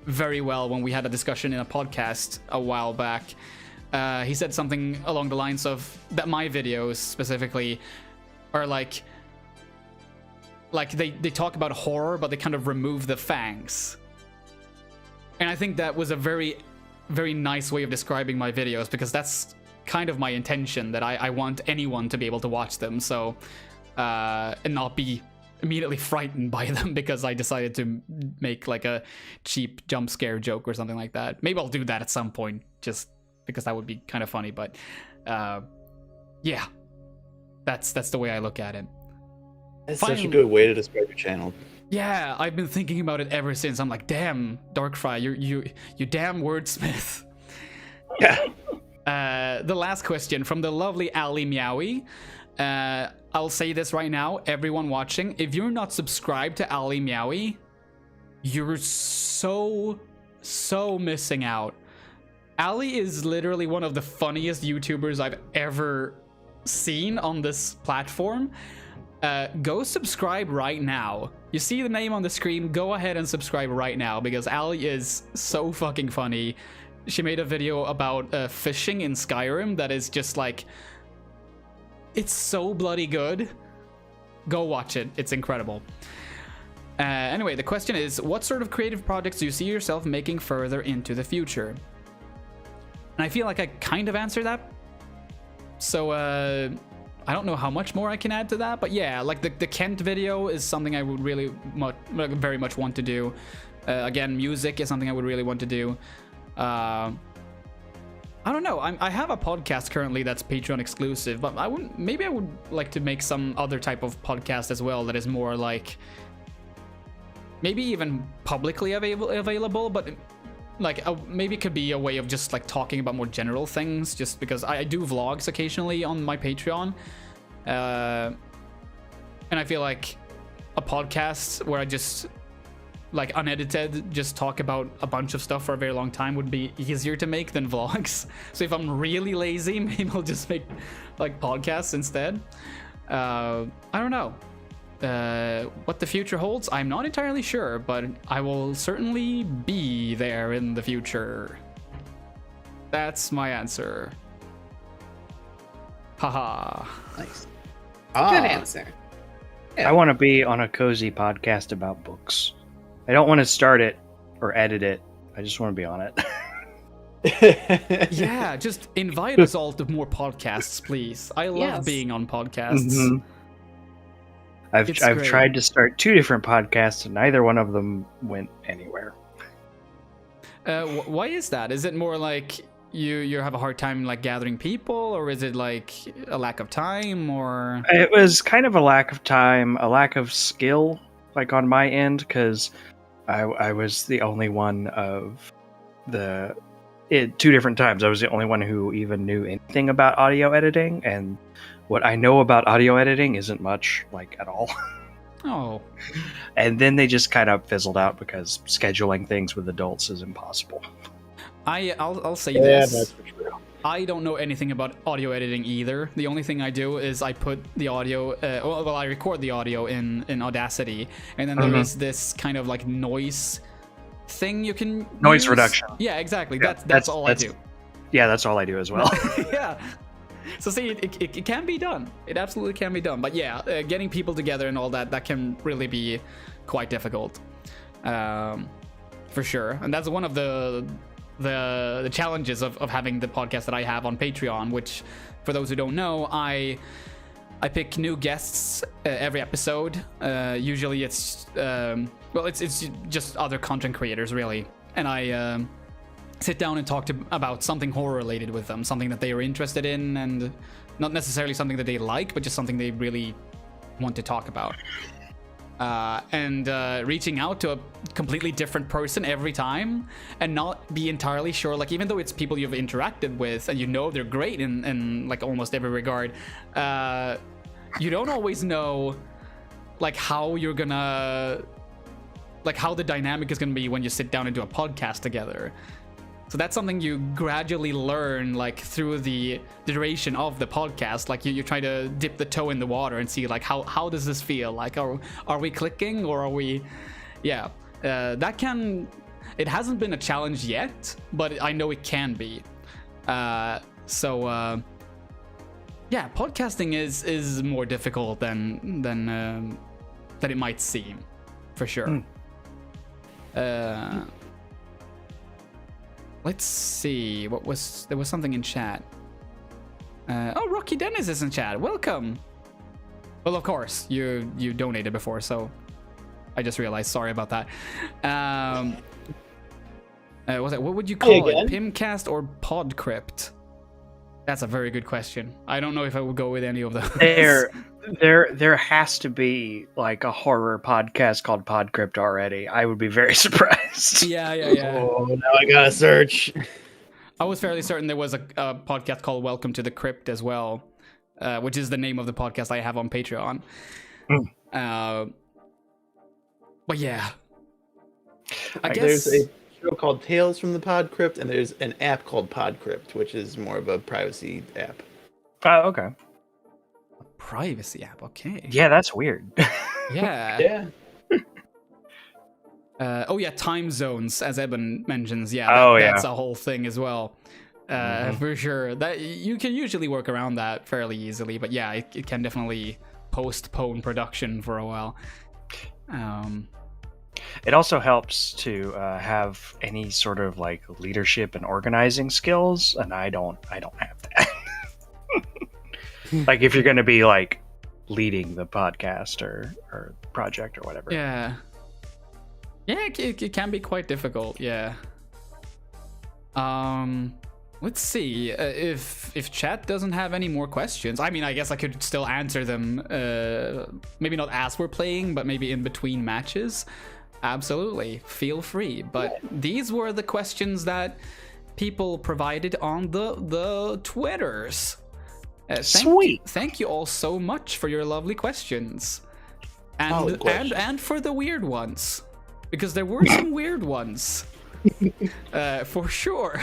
very well when we had a discussion in a podcast a while back. He said something along the lines of that my videos specifically are like they talk about horror, but they kind of remove the fangs. And I think that was a very, very nice way of describing my videos, because that's kind of my intention, that I want anyone to be able to watch them, so and not be immediately frightened by them because I decided to make like a cheap jump scare joke or something like that. Maybe I'll do that at some point, just because that would be kind of funny, but yeah, that's the way I look at it. That's such a good way to describe your channel. Yeah, I've been thinking about it ever since. I'm like, damn, Darkfry, you damn wordsmith. Yeah. The last question from the lovely Ali Meowie. I'll say this right now, everyone watching, if you're not subscribed to Ali Meowie, you're so missing out. Ali is literally one of the funniest YouTubers I've ever seen on this platform. Go subscribe right now. You see the name on the screen, go ahead and subscribe right now, because Ali is so fucking funny. She made a video about fishing in Skyrim that is just like, it's so bloody good. Go watch it, it's incredible. Anyway, the question is, what sort of creative projects do you see yourself making further into the future? And I feel like I kind of answered that. So, I don't know how much more I can add to that, but yeah, like the Kent video is something I would really very much want to do. Again, music is something I would really want to do. I don't know. I have a podcast currently that's Patreon exclusive, but maybe I would like to make some other type of podcast as well that is more like maybe even publicly available, but like maybe it could be a way of just like talking about more general things, just because I do vlogs occasionally on my Patreon, and I feel like a podcast where I just like unedited just talk about a bunch of stuff for a very long time would be easier to make than vlogs. So if I'm really lazy, maybe I'll just make like podcasts instead. I don't know what the future holds. I'm not entirely sure, but I will certainly be there in the future. That's my answer. Haha. Nice. Good answer. I want to be on a cozy podcast about books. I don't want to start it or edit it. I just want to be on it. Yeah, just invite us all to more podcasts, please. I love being on podcasts. Mm-hmm. I've tried to start 2 different podcasts, and neither one of them went anywhere. Why is that? Is it more like you have a hard time like gathering people, or is it like a lack of time, or? It was kind of a lack of time, a lack of skill, like on my end, because I was the only one of 2 different times. I was the only one who even knew anything about audio editing, and what I know about audio editing isn't much, like, at all. Oh. And then they just kind of fizzled out because scheduling things with adults is impossible. I'll say this. That's for true. I don't know anything about audio editing either. The only thing I do is I put the audio, I record the audio in Audacity, and then there is this kind of like noise thing you can noise use. Reduction. Yeah, exactly. Yeah, that's all I do. Yeah, that's all I do as well. Yeah. So see, it can be done. It absolutely can be done. But yeah, getting people together and all that can really be quite difficult, for sure. And that's one of the challenges of having the podcast that I have on Patreon, which, for those who don't know, I pick new guests every episode. Usually it's it's just other content creators, really, and I sit down and talk about something horror related with them, something that they are interested in, and not necessarily something that they like, but just something they really want to talk about. and reaching out to a completely different person every time and not be entirely sure, like, even though it's people you've interacted with and you know they're great in like almost every regard, you don't always know like how you're gonna, like how the dynamic is gonna be when you sit down and do a podcast together. So that's something you gradually learn, like through the duration of the podcast. Like you try to dip the toe in the water and see like how does this feel? Like are we clicking, or are we? Yeah, that can. It hasn't been a challenge yet, but I know it can be. Yeah, podcasting is more difficult than it might seem, for sure. Let's see. There was something in chat. Oh, Rocky Dennis is in chat. Welcome. Well, of course, you donated before, so I just realized. Sorry about that. What would you call it? Pimcast or Podcrypt? That's a very good question. I don't know if I would go with any of those. There has to be like a horror podcast called Podcrypt already. I would be very surprised. Yeah. Oh, now I gotta search. I was fairly certain there was a podcast called Welcome to the Crypt as well, which is the name of the podcast I have on Patreon. But yeah, I guess there's a show called Tales from the Podcrypt, and there's an app called Podcrypt, which is more of a privacy app. Oh, okay. Privacy app, okay. Yeah, that's weird. Yeah. Oh yeah, time zones, as Eben mentions. Yeah, that's a whole thing as well. For sure. That you can usually work around that fairly easily, but yeah, it can definitely postpone production for a while. It also helps to have any sort of like leadership and organizing skills, and I don't have that. Like if you're going to be like leading the podcast or project or whatever. Yeah, it can be quite difficult. Yeah. Let's see if chat doesn't have any more questions. I mean, I guess I could still answer them. Maybe not as we're playing, but maybe in between matches. Absolutely, feel free. But these were the questions that people provided on the Twitters. Sweet. Thank you all so much for your lovely questions, and for the weird ones, because there were some weird ones, for sure.